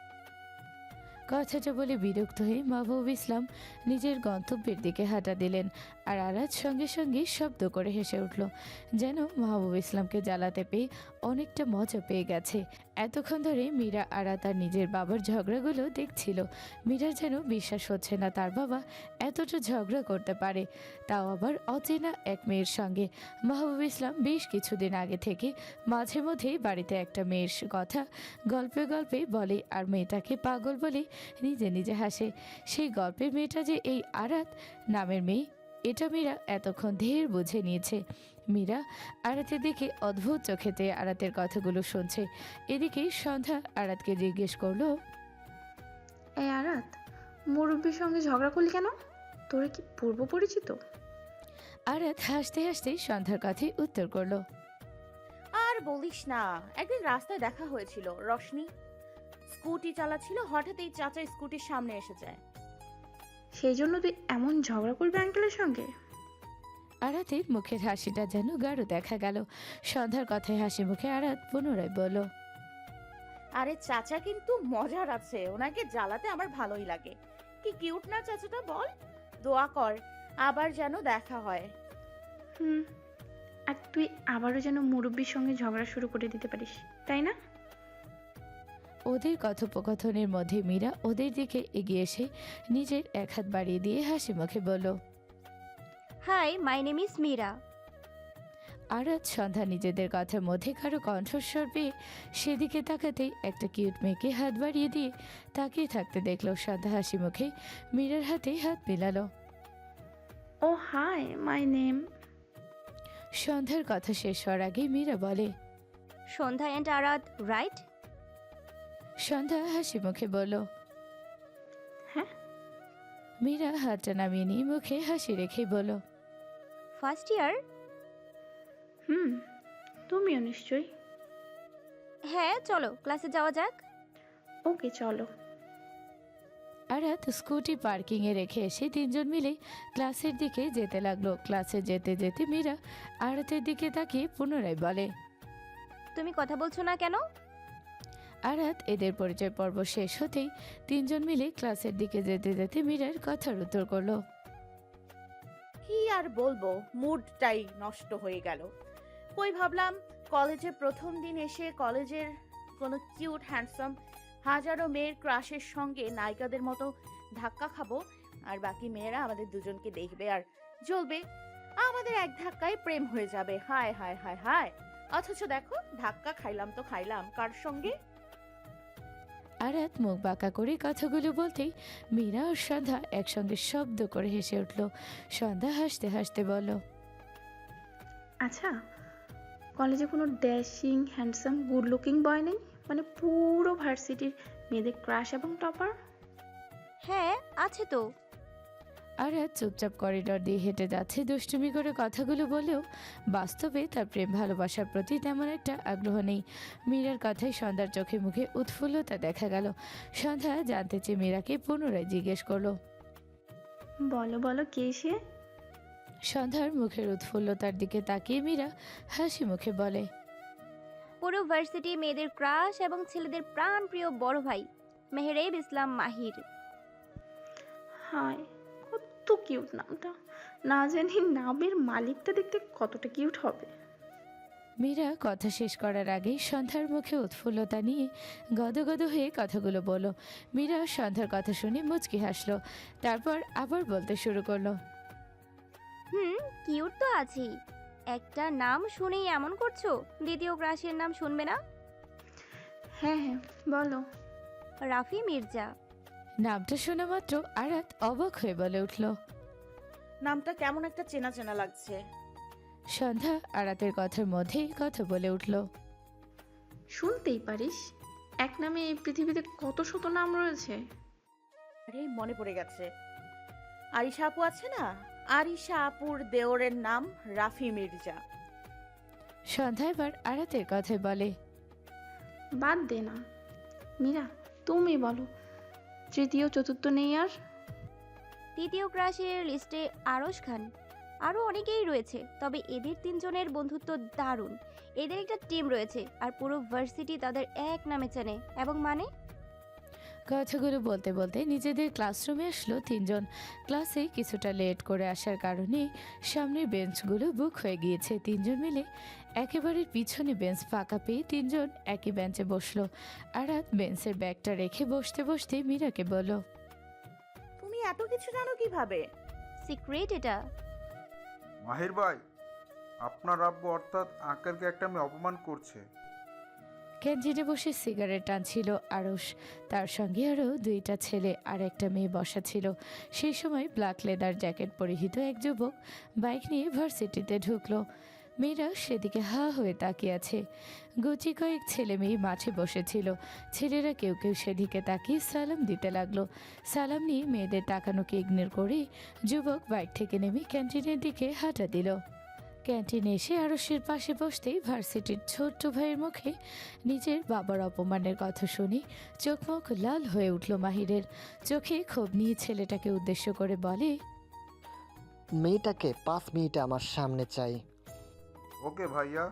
কথাটা বলে বিরক্ত হয়ে মাহবুব ইসলাম নিজের গন্তব্যের দিকে হাঁটা দিলেন। আর আরাত সঙ্গে সঙ্গে শব্দ করে হেসে উঠল, যেন মাহবুব ইসলামকে জ্বালাতে পেয়ে অনেকটা মজা পেয়ে গেছে। এতক্ষণ ধরে মীরা আরাত আর নিজের বাবার ঝগড়াগুলো দেখছিল। মীরার যেন বিশ্বাস হচ্ছে না তার বাবা এতটা ঝগড়া করতে পারে, তাও আবার অচেনা এক মেয়ের সঙ্গে। মাহবুব ইসলাম বেশ কিছুদিন আগে থেকে মাঝে মধ্যেই বাড়িতে একটা মেয়ের কথা গল্পে গল্পে বলে, আর মেয়েটাকে পাগল বলে নিজে নিজে হাসে। সেই গল্পের মেয়েটা যে এই আরাত নামের মেয়ে, এটা মীরা এতক্ষণ ধীর বুঝে নিয়েছে। মীরা আরাতের দিকে অদ্ভুত চোখেতে আরাতের কথাগুলো শুনছে। এদিকে সন্ধ্যা আরাতকে জিজ্ঞেস করলো, এই আরাত, মুরব্বির সঙ্গে ঝগড়া করলি কেন? তোরা কি পূর্ব পরিচিত? আরাত হাসতে হাসতে সন্ধ্যার কথায় উত্তর করলো, আর বলিস না, একদিন রাস্তায় দেখা হয়েছিল। রশনি স্কুটি চালাচ্ছিল, হঠাৎই চাচা স্কুটির সামনে এসে যায়। সেই জন্য তুই এমন ঝগড়া করবি আঙ্কেলের সঙ্গে? আরাতের মুখের হাসিটা যেন গাঢ় দেখা গেল। সন্ধ্যার কথায় হাসি মুখে আরাত পুনরায় বলল, আরে চাচা কিন্তু মজার আছে, ওনাকে জ্বালাতে আমার ভালোই লাগে। কি কিউট না চাচাটা, বল? দোয়া কর আবার যেন দেখা হয়। হুম, আর তুই আবারও যেন মুরব্বির সঙ্গে ঝগড়া শুরু করে দিতে পারিস, তাই না? ওদের কথোপকথনের মধ্যে মীরা ওদের দিকে এগিয়ে এসে নিজের এক হাত বাড়িয়ে দিয়ে হাসি মুখে বলল, hi, my name is Meera. Arat সন্ধ্যা নিজেদের কথার মধ্যে কারো কণ্ঠস্বর পেয়ে সেদিকে তাকাতেই একটা কিউট মেয়েকে হাত বাড়িয়ে দিয়ে তাকিয়ে থাকতে দেখলো। সন্ধ্যা হাসি মুখে মীরার হাতে হাত মেলালো। ও হাই, মাই নেম। সন্ধ্যার কথা শেষ হওয়ার আগে মীরা বলে, সন্ধ্যা অ্যান্ড আরাত, রাইট? সন্ধ্যা হাসি মুখে বলল, হ্যাঁ। মীরা হাতটা নামিয়ে নিয়ে মুখে হাসি রেখে বলল, ফার্স্ট ইয়ার? হুম, তুমিও নিশ্চয়ই। হ্যাঁ, চলো ক্লাসে যাওয়া যাক। ওকে চলো। আরাত স্কুটি পার্কিংয়ে রেখে এসে তিনজন মিলে ক্লাসের দিকে যেতে লাগলো। ক্লাসে যেতে যেতে মীরা আরাতের দিকে তাকিয়ে পুনরায় বলে, তুমি কথা বলছো না কেন? আরাত এদের পরিচয় পর্ব শেষ হতেই তিনজন মিলে ক্লাসের দিকে যেতে যেতে মীরার কথার উত্তর করলো, কি আর বলবো, মুডটাই নষ্ট হয়ে গেল। কই ভাবলাম কলেজে প্রথম দিন এসে কলেজের কোনো কিউট হ্যান্ডসাম হাজারো মেয়ের ক্রাশের সঙ্গে নায়িকাদের মতো ধাক্কা খাবো, আর বাকি মেয়েরা আমাদের দুজনকে দেখবে আর জ্বলবে। আমাদের এক ধাক্কায় প্রেম হয়ে যাবে। হায় হায় হায় হায়, অথচ দেখো ধাক্কা খাইলাম তো খাইলাম কার সঙ্গে? আরাত মুখ বাঁকা করে কথাগুলো বলতেই মীরা আর সন্ধ্যা একসঙ্গে শব্দ করে হেসে উঠল। সন্ধ্যা হাসতে হাসতে বলল, আচ্ছা, কলেজে কোনো ড্যাশিং হ্যান্ডসাম গুড লুকিং বয় নেই? মানে পুরো ভার্সিটির মেয়েদের ক্রাশ এবং টপার? হ্যাঁ, আছে তো। আরাত চুপচাপ করিডর দিয়ে হেঁটে যাচ্ছে। দুষ্টুমি করে কথাগুলো বলেও বাস্তবে তার প্রেম ভালোবাসার প্রতি তেমন একটা আগ্রহ নেই। মীরার কথায় সন্ধ্যার চোখে মুখে উৎফুল্লতা দেখা গেল। সন্ধ্যা জানতে চেয়ে মীরাকে পুনরায় জিজ্ঞেস করলো, বলো বলো, কে সে? সন্ধ্যার মুখের উৎফুল্লতার দিকে তাকিয়ে মীরা হাসি মুখে বলে, পুরো ভার্সিটি মেয়েদের ক্রাশ এবং ছেলেদের প্রাণপ্রিয় বড় ভাই মেহেরেব ইসলাম মাহির। হায়, কত কিউট নামটা। না জানি নামের মালিকটা দেখতে কতটা কিউট হবে। মীরা কথা শেষ করার আগেই সন্ধ্যার মুখে উৎফুল্লতা নিয়ে গদগদ হয়ে কথাগুলো বলল। মীরা সন্ধ্যার কথা শুনে মুচকি হাসলো, তারপর আবার বলতে শুরু করলো, কিউট তো আছেই, একটা নাম শুনেই এমন করছো, দ্বিতীয় ক্রাশের নাম শুনবে না? হ্যাঁ হ্যাঁ, বলো। রাফি মির্জা। নামটা শোনা মাত্র আরাত অবাক হয়ে বলে উঠল। নামটা কেমন একটা চেনা চেনা লাগছে। সন্ধ্যা আরাতের কথার মধ্যেই কথা বলে উঠল, শুনতেই পারিস, এক নামে এই পৃথিবীতে কত শত নাম রয়েছে। আরে মনে পড়ে গেছে, আরিশা আপু আছে না, আরিশা আপুর দেওরের নাম রাফি মির্জা। সন্ধ্যা এবার আরাতের কথায় বলে, বাদ দে না মীরা, তুমি বলো, তৃতীয় চতুর্থ নেই আর? তৃতীয় ক্রাশের লিস্টে আরশ খান, আরও অনেকেই রয়েছে, তবে এদের তিনজনের বন্ধুত্ব দারুণ। এদের একটা টিম রয়েছে আর পুরো ভার্সিটি তাদের এক নামে চেনে এবং মানে। কথাগুলো বলতে বলতে নিজেদের ক্লাসরুমে আসলো তিনজন। ক্লাসে কিছুটা লেট করে আসার কারণে সামনের বেঞ্চগুলো বুক হয়ে গিয়েছে। তিনজন মিলে একেবারে পিছনে বেঞ্চ ফাঁকা পেয়ে তিনজন একই বেঞ্চে বসলো। আরাত বেঞ্চের ব্যাগটা রেখে বসতে বসতে মীরাকে বলল, তুমি এত কিছু জানো কিভাবে? সিক্রেট এটা। মাহির ভাই, আপনার আব্বু অর্থাৎ আঙ্কেলকে একটা মেয়ে অপমান করছে। ক্যান্টিনে বসে সিগারেট টানছিল আরশ, তার সঙ্গে আরও দুইটা ছেলে আর একটা মেয়ে বসা ছিল। সেই সময় ব্ল্যাক লেদার জ্যাকেট পরিহিত এক যুবক বাইক নিয়ে ভার্সিটিতে ঢুকলো। মেয়েরা সেদিকে হা হয়ে তাকিয়ে আছে। গুচি কয়েক ছেলে মেয়ে মাঠে বসেছিল। ছেলেরা কেউ কেউ সেদিকে তাকিয়ে সালাম দিতে লাগলো। সালাম নিয়ে মেয়েদের তাকানোকে ইগনোর করে যুবক বাইক থেকে নেমে ক্যান্টিনের দিকে হাঁটা দিল। ক্যান্টিনে এসে আরশের পাশে বসতেই ভার্সিটির ছোট্ট ভাইয়ের মুখে নিজের বাবার অপমানের কথা শুনে চোখ মুখ লাল হয়ে উঠল মাহিরের। চোখে ক্ষোভ নিয়ে ছেলেটাকে উদ্দেশ্য করে বলে, মেয়েটাকে 5 মিনিটে আমার সামনে চাই। ওকে ভাইয়া।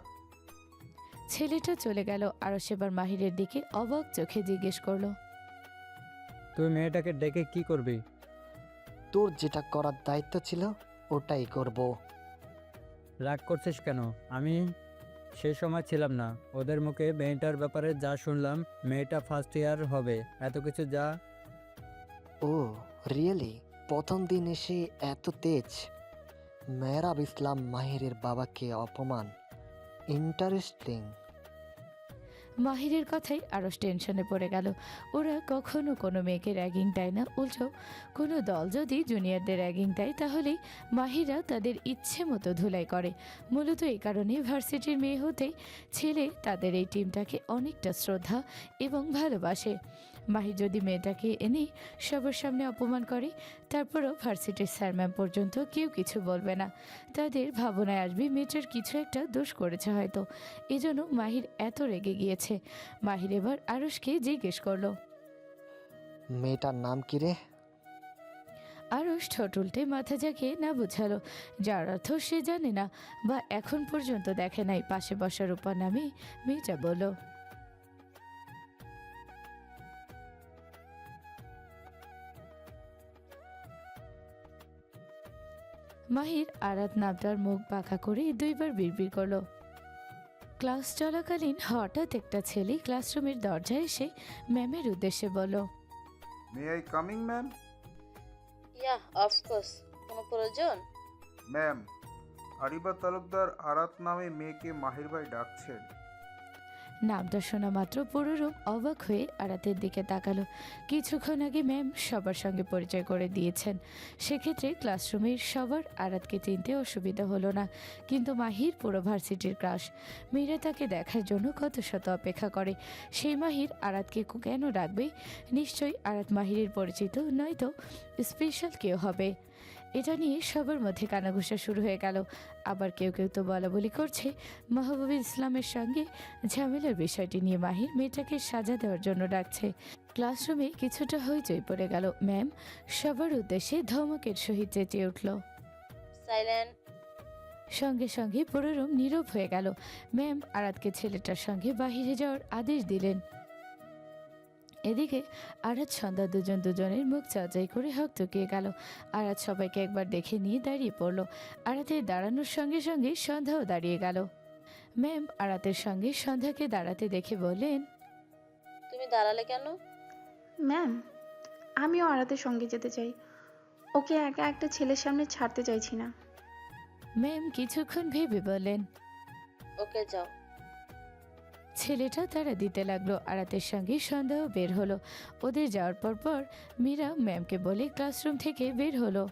ছেলেটা চলে গেল। আরশ এবার মাহিরের দিকে অবাক চোখে জিজ্ঞেস করলো, তুই মেয়েটাকে ডেকে কি করবি? তোর যেটা করার দায়িত্ব ছিল ওটাই করব। রাগ করছিস কেন? আমি সে সময় ছিলাম না। ওদের মুখে মেয়েটার ব্যাপারে যা শুনলাম, মেয়েটা ফার্স্ট ইয়ার হবে, এত কিছু যা। ও রিয়েলি? প্রথম দিন এসে এত তেজ? মেহরাব ইসলাম মাহিরের বাবাকে অপমান, ইন্টারেস্টিং। মাহিরের কথাই আরশ টেনশনে পড়ে গেল। ওরা কখনো কোনো মেয়েকে র্যাগিং দেয় না, উল্টো কোনো দল যদি জুনিয়রদের র্যাগিং দেয় তাহলে মাহিরা তাদের ইচ্ছে মতো ধুলাই করে। মূলত এই কারণে ভার্সিটির মেয়ে হতে ছেলে তাদের এই টিমটাকে অনেকটা শ্রদ্ধা এবং ভালোবাসে। মাহির যদি মেয়েটাকে এনে সবার সামনে অপমান করে, তারপরও ভার্সিটির স্যার ম্যাম পর্যন্ত কেউ কিছু বলবে না। তাদের ভাবনায় আসবে মেয়েটার কিছু একটা দোষ করেছে হয়তো, এজন্য মাহির এত রেগে গিয়েছে। মাহির এবার আরশকে জিজ্ঞেস করলো, মেয়েটার নাম কি রে? আরশ ঠোঁট উল্টে মাথা ঝাঁকিয়ে না বুঝালো, যার অর্থ সে জানে না বা এখন পর্যন্ত দেখে নাই। পাশে বসার উপর নামে মেয়েটা বলল, মাহির আরাত নামটার মুখ বাঁকা করে দুইবার বিড়বিড় করলো। ক্লাস চলাকালীন হঠাৎ একটা ছেলে ক্লাসরুমের দরজায় এসে ম্যামের উদ্দেশ্যে বলল, may I coming ma'am? Yeah of course, কোনো প্রয়োজন? ম্যাম, আরিবা তালুকদার আরাত নামে মেয়েকে মাহির ভাই ডাকছেন। নামটা শোনা মাত্র পুরো রুম অবাক হয়ে আরাতের দিকে তাকালো। কিছুক্ষণ আগে ম্যাম সবার সঙ্গে পরিচয় করে দিয়েছেন, সেক্ষেত্রে ক্লাসরুমের সবার আরাতকে চিনতে অসুবিধা হলো না। কিন্তু মাহির পুরো ভার্সিটির ক্রাশ। মীরা তাকে দেখার জন্য কত শত অপেক্ষা করে। সেই মাহির আরাতকে কেন রাখবে? নিশ্চয়ই আরাত মাহিরের পরিচিত, নয়তো স্পেশাল কেউ হবে। এটা নিয়ে সবার মধ্যে কানাঘুষা শুরু হয়ে গেল। আবার কেউ কেউ তো বলাবলি করছে মাহবুব ইসলামের সঙ্গে ঝামেলার বিষয়টি নিয়ে মাহির মেয়েটাকে সাজা দেওয়ার জন্য ডাকছে। ক্লাসরুমে কিছুটা হইচই পড়ে গেল। ম্যাম সবার উদ্দেশ্যে ধমকের সহিত চেঁচিয়ে উঠল, সাইলেন্ট। সঙ্গে সঙ্গে পুরো রুম নীরব হয়ে গেল। ম্যাম আরাতকে ছেলেটার সঙ্গে বাহিরে যাওয়ার আদেশ দিলেন। এদিকে আরাত সন্ধ্যা দুজন দুজনের মুখ চাচাই করে হকচকিয়ে গেল। আরাত সবাইকে একবার দেখে নিয়ে দাঁড়িয়ে পড়ল। আরাতের দাঁড়ানোর সঙ্গে সঙ্গে সন্ধ্যাও দাঁড়িয়ে গেল। ম্যাম আরাতের সঙ্গে সন্ধ্যাকে দাঁড়াতে দেখে বললেন, তুমি দাঁড়ালে কেন? ম্যাম, আমিও আরাতের সঙ্গে যেতে চাই। ওকে একা একটা ছেলের সামনে ছাড়তে চাইছি না। ম্যাম কিছুক্ষণ ভেবে বললেন। ওকে যাও। ছেলেটা তারা দিতে লাগলো। আরাতের সঙ্গে সন্ধ্যাও বের হলো। ওদের যাওয়ার পর মীরা ম্যামকে বলে ক্লাসরুম থেকে বের হলো।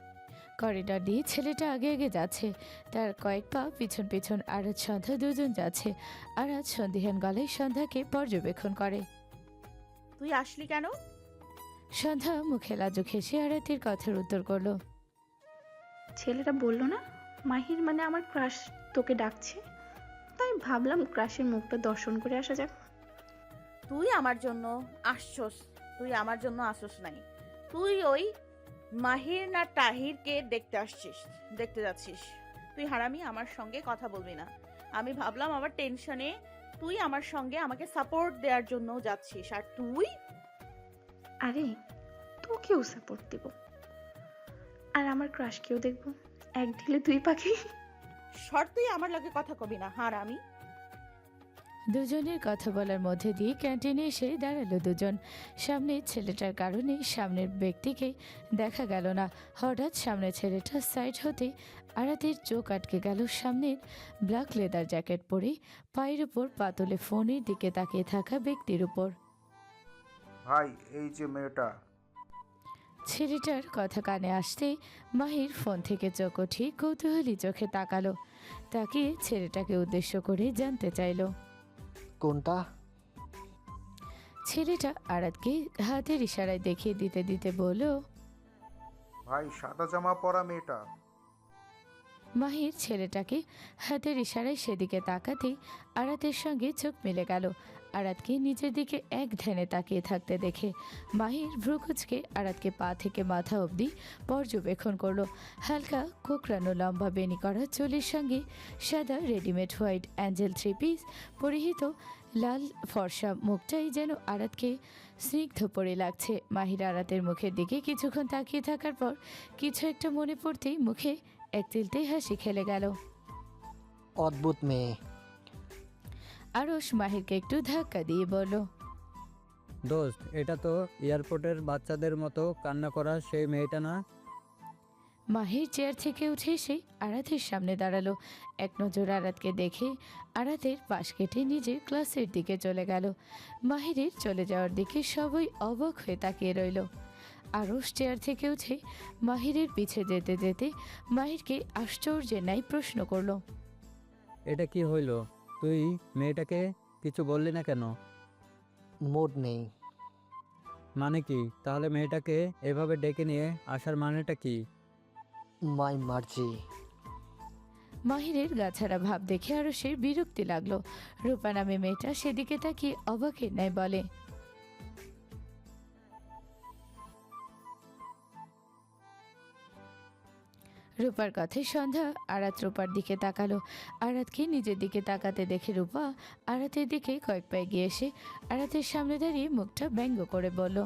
করিডর দিয়ে ছেলেটা আগে আগে যাচ্ছে, তার কয়েক পা পিছন পিছন আরাত সন্ধ্যা দুজন যাচ্ছে। আরাত সন্দিহান গলায় সন্ধ্যাকে পর্যবেক্ষণ করে। তুই আসলি কেন? সন্ধ্যা মুখে লাজুক হেসে আরাতের কথার উত্তর করলো। ছেলেটা বললো না মাহির মানে আমার ক্রাশ তোকে ডাকছে, তাই ভাবলাম ক্রাশের মুখটা দর্শন করে আসা যাক। তুই আমার জন্য আসছস? তুই আমার জন্য আসছস নাই, তুই ওই মাহির না তাহিরকে দেখতে যাচ্ছিস। তুই হারামি, আমার সঙ্গে কথা বলবি না। আমি ভাবলাম আমার টেনশনে তুই আমার সঙ্গে আমাকে সাপোর্ট দেওয়ার জন্য যাচ্ছিস, আর তুই। আরে তোকেও সাপোর্ট দিব, আর আমার ক্রাশকেও দেখবো। এক ঢিলে দুই পাখি। শর্তেই আমার লগে কথা কবি না, হারামি। দুজনের কথা বলার মধ্যে দিয়ে ক্যান্টিনে এসে দাঁড়ালো দুজন। সামনে ছেলেটার কারণে সামনের ব্যক্তিকে দেখা গেল না। হঠাৎ সামনে ছেলেটা সাইড হতে আরাতের চোখ আটকে গেল সামনের ব্ল্যাক লেদার জ্যাকেট পরে পায়ের উপর পাতলে ফোনের দিকে তাকিয়ে থাকা ব্যক্তির উপর। ভাই, এই যে মেয়েটা। ছেলেটার কথা কানে আসতেই মাহির ফোন থেকে চোখ উঠিয়ে কৌতূহলী চোখে তাকালো। তাকিয়ে ছেলেটাকে উদ্দেশ্য করে জানতে চাইলো। কোনটা? ছেলেটা আরাতকে হাতের ইশারায় দেখিয়ে দিতে দিতে বলল, ভাই, সাদা জামা পরা মেয়েটা। মাহির ছেলেটাকে হাতের ইশারায় সেদিকে তাকাতেই আরাতের সঙ্গে চোখ মিলে গেল। আরাতকে নিজের দিকে এক ধ্যানে তাকিয়ে থাকতে দেখে মাহির ভ্রুকুচকে আরাতকে পা থেকে মাথা অবধি পর্যবেক্ষণ করলো। হালকা কোকড়ানো লম্বা বেনি করা চুলের সঙ্গে সাদা readymade white Angel three piece পরিহিত লাল ফর্সা মুখটাই যেন আরাতকে স্নিগ্ধ পড়ে লাগছে। মাহির আরাতের মুখের দিকে কিছুক্ষণ তাকিয়ে থাকার পর কিছু একটা মনে পড়তেই মুখে এক চিলতেই হাসি খেলে গেল। অদ্ভুত মেয়ে। আরশ মাহিরকে একটু ধাক্কা দিয়ে বলল, দোস্ত, এটা তো এয়ারপোর্টের বাচ্চাদের মতো কান্না করা সেই মেয়েটা না? মাহির চেয়ার থেকে উঠে এসে আরাতের সামনে দাঁড়ালো। এক নজর আরাতকে দেখে আরাতের পাশ কেটে নিজের ক্লাসের দিকে চলে গেল। মাহিরের চলে যাওয়ার দিকে সবাই অবাক হয়ে তাকিয়ে রইল। আরশ চেয়ার থেকে উঠে মাহিরের পিছে যেতে যেতে মাহিরকে আশ্চর্যের ন্যায় প্রশ্ন করলো, এটা কি হইল? তুই মেয়েটাকে কিছু বললি না কেন? মুড নেই। মানে কি? তাহলে মেয়েটাকে এভাবে ডেকে নিয়ে আসার মানেটা কি? মাই মার্জি। মাহিরের গাছাড়া ভাব দেখে আরশের বিরক্তি লাগলো। রূপা নামে মেয়েটা সেদিকে তাকিয়ে অবাকের ন্যায় বলে, রূপার কথায় সন্ধ্যা আরাত রূপার দিকে তাকালো। আরাতকে নিজের দিকে তাকাতে দেখে রূপা আরাতের দিকে কয়েক পায়ে গিয়ে এসে আরাতের সামনে দাঁড়িয়ে মুখটা ব্যঙ্গ করে বলল,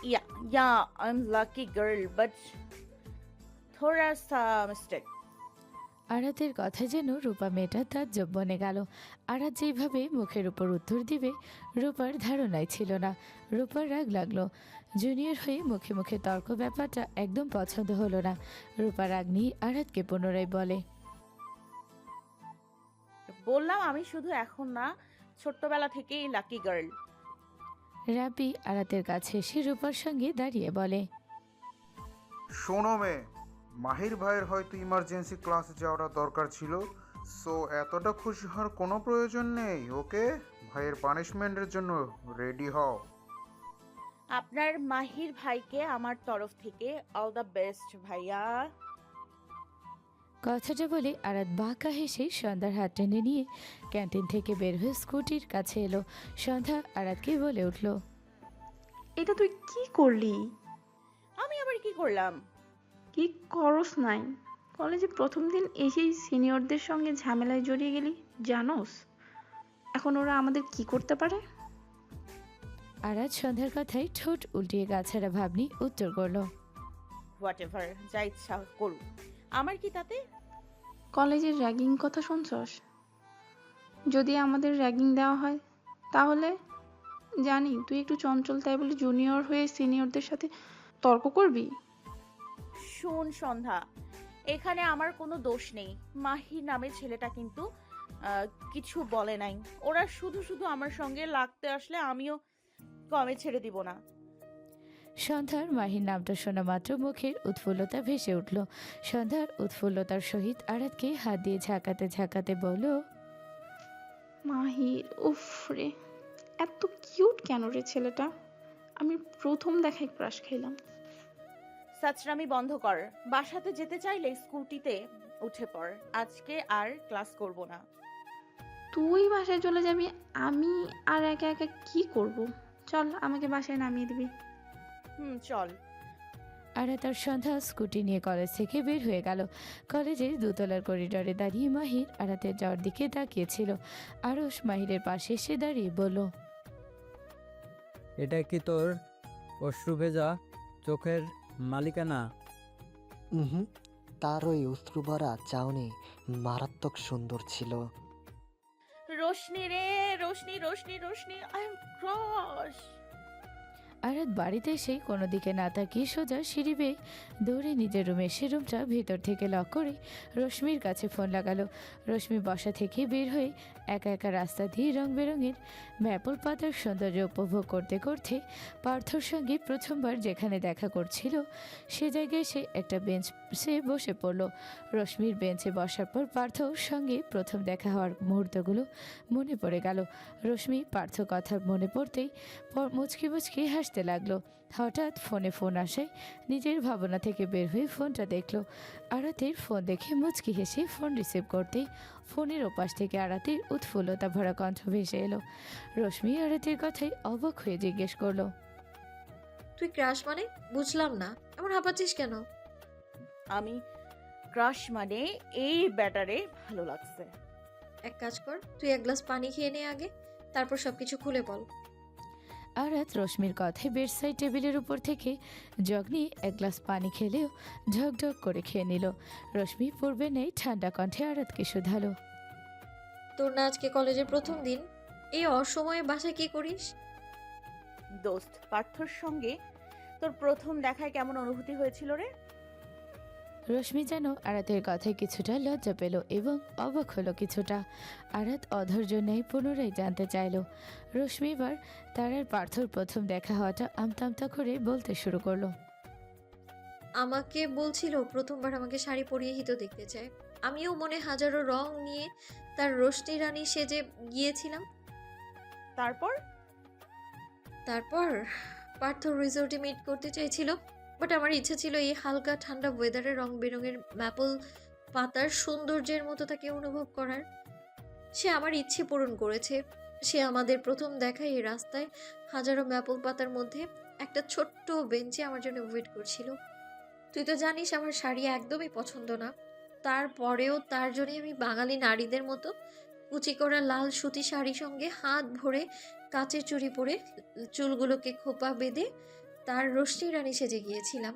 या I am lucky girl but थोड़ा सा मिस्टेक। আরাতের কথা যেন রূপা মেয়েটা তাজ্জব বনে গেল। আরাত যেভাবে মুখের উপর উত্তর দিবে রূপার ধারণাই ছিল না। রূপার রাগ লাগলো। জুনিয়র হয়ে মুখে মুখে তর্ক ব্যাপারটা একদম পছন্দ হলো না। রূপা রাগ নিয়ে আরাতকে পুনরায় বলে, বললাম আমি শুধু এখন না, ছোট্টবেলা থেকেই লাকি গার্ল। রাবি আরাতের কাছে এসে রূপার সঙ্গে দাঁড়িয়ে বলে, শোনো মেয়ে, মাহির ভাইয়ের হয়তো ইমার্জেন্সি ক্লাসে যাওয়াটা দরকার ছিল, সো এতটা খুশি হওয়ার কোনো প্রয়োজন নেই। ওকে, ভাইয়ের পানিশমেন্টের জন্য রেডি হও। আপনার মাহির ভাইকে আমার তরফ থেকে অল দ্য বেস্ট ভাইয়া। কথাটা বলে আরাত বাঁকা হেসে সন্ধ্যার হাত টেনে নিয়ে ক্যান্টিন থেকে বের হয়ে স্কুটির কাছে এলো। সন্ধ্যা আরাতকে বলে উঠল, এটা তুই কি করলি? আমি আবার কি করলাম? কি করস নাই? কলেজে প্রথম দিন এসেই সিনিয়রদের সঙ্গে ঝামেলায় জড়িয়ে গেলি, জানোস এখন ওরা আমাদের কি করতে পারে? আরাত সন্ধ্যার কথায় ঠোঁট উল্টিয়ে গাছাড়া ভাব নিয়ে উত্তর করলো, হোয়াট এভার, যা ইচ্ছা করুক, আমার কি তাতে? কলেজের র্যাগিং কথা শুনছস? যদি আমাদের র্যাগিং দেওয়া হয় তাহলে? জানি তুই একটু চঞ্চল, তাই বলে জুনিয়র হয়ে সিনিয়রদের সাথে তর্ক করবি? শোন সন্ধ্যা, এখানে আমার কোনো দোষ নেই। মাহির নামে ছেলেটা কিন্তু কিছু বলে নাই। ওরা শুধু শুধু আমার সঙ্গে লাগতে আসলে আমিও কমে ছেড়ে দিব না। সন্ধ্যার মাহির নামটা শোনা মাত্র মুখের উৎফুল্লতা ভেসে উঠল। সন্ধ্যার উৎফুল্লতার সহিত আরাতকে হাত দিয়ে ঝাঁকাতে ঝাঁকাতে বলল, মাহির, উফ রে, এত কিউট কেন রে ছেলেটা? আমি প্রথম দেখায় ক্রাশ খেলাম। সাচরামি বন্ধ কর। বাসাতে যেতে চাইলে স্কুটিতে উঠে পড়। আজকে আর ক্লাস করব না। তুই বাসায় চলে যাবি, আমি আর একা একা কি করব? চল, আমাকে বাসায় নামিয়ে দিবি। চল। আরাত আর সন্ধ্যা স্কুটি নিয়ে কলেজ থেকে বের হয়ে গেল। কলেজের দোতলার করিডোরে দাঁড়িয়ে মাহির আরাতের যাওয়ার দিকে তাকিয়েছিল। আরশ মাহিরের পাশে এসে দাঁড়িয়ে বলল, এটা কি তোর অশ্রু ভেজা চোখের মালিকানা? হুম, তার ওই অশ্রু ভরা চাউনি মারাত্মক সুন্দর ছিল। রোশনি রে, Roshni Roshni Roshni, I am crush. Arat বাড়িতে এসে কোনো দিকে না তাকিয়ে সোজা সিঁড়ি বেয়ে দৌড়ে নিজের রুমে এসে রুমটা ভেতর থেকে লক করে রশ্মির কাছে ফোন লাগালো। রশ্মি বসা থেকে বের হয়ে একা একা রাস্তা দিয়ে রং বেরঙের ম্যাপল পাতার সৌন্দর্য উপভোগ করতে করতে পার্থর সঙ্গে প্রথমবার যেখানে দেখা করছিল সে জায়গায় সে একটা বেঞ্চে বসে পড়ল। রশ্মির বেঞ্চে বসার পর পার্থর সঙ্গে প্রথম দেখা হওয়ার মুহূর্তগুলো মনে পড়ে গেল। রশ্মি পার্থ কথা মনে পড়তেই মুচকি মুচকি হাসতে লাগলো। হঠাৎ ফোন আসায় নিজের ভাবনা থেকে বের হয়ে ফোনটা দেখলো। আরাতের ফোন দেখে মুচকি হেসে ফোন রিসিভ করতেই ফোনের ওপাশ থেকে আরাতের উৎফুল্লতা ভরা কণ্ঠ ভেসে এলো। রশ্মি আরাতের কথায় অবাক হয়ে জিজ্ঞেস করলো, তুই ক্রাশ মানে? বুঝলাম না, এমন হাঁপাচ্ছিস কেন? আমি ক্রাশ মানে এই ব্যাটারে ভালো লাগছে। এক কাজ কর, তুই এক গ্লাস পানি খেয়ে নে আগে, তারপর সবকিছু খুলে বল। আরাত রশ্মির কথায় বেডসাইড টেবিলের উপর থেকে জগ নিয়ে এক গ্লাস পানি খেলেও ঝকঝক করে খেয়ে নিল। রশ্মি পূর্বে নেই ঠান্ডা কণ্ঠে আরাতকে শুধালো, তোর না আজকে কলেজের প্রথম দিন, এই অসময়ে বাসায় কি করিস? দোস্ত, পার্থর সঙ্গে তোর প্রথম দেখায় কেমন অনুভূতি হয়েছিল রে? রশ্মি যেন আরাতের কথায় কিছুটা লজ্জা পেল এবং অবাক হলো কিছুটা। আরাত অধৈর্য নেই পুনরায় জানতে চাইল। রশ্মি এবার তার আর পার্থর প্রথম দেখা হওয়াটা আমতা আমতা করে বলতে শুরু করলো, আমাকে বলছিল প্রথমবার আমাকে শাড়ি পরিয়ে হিত দেখতে চায়। আমিও মনে হাজারো রং নিয়ে তার রোশনি রানী সেজে গিয়েছিলাম। তারপর পার্থ রিসোর্টে মিট করতে চাইছিল, বাট আমার ইচ্ছা ছিল এই হালকা ঠান্ডা ওয়েদারে রং বেরঙের ম্যাপল পাতার সৌন্দর্যের মতো তাকে অনুভব করার। সে আমার ইচ্ছে পূরণ করেছে। সে আমাদের প্রথম দেখায় এই রাস্তায় হাজারো ম্যাপল পাতার মধ্যে একটা ছোট্ট বেঞ্চে আমার জন্য ওয়েট করছিল। তুই তো জানিস আমার শাড়ি একদমই পছন্দ না, তারপরেও তার জন্য আমি বাঙালি নারীদের মতো কুচি করা লাল সুতি শাড়ি সঙ্গে হাত ভরে কাচের চুড়ি পরে চুলগুলোকে খোপা বেঁধে তার রোশনি রানী সেজে গিয়েছিলাম।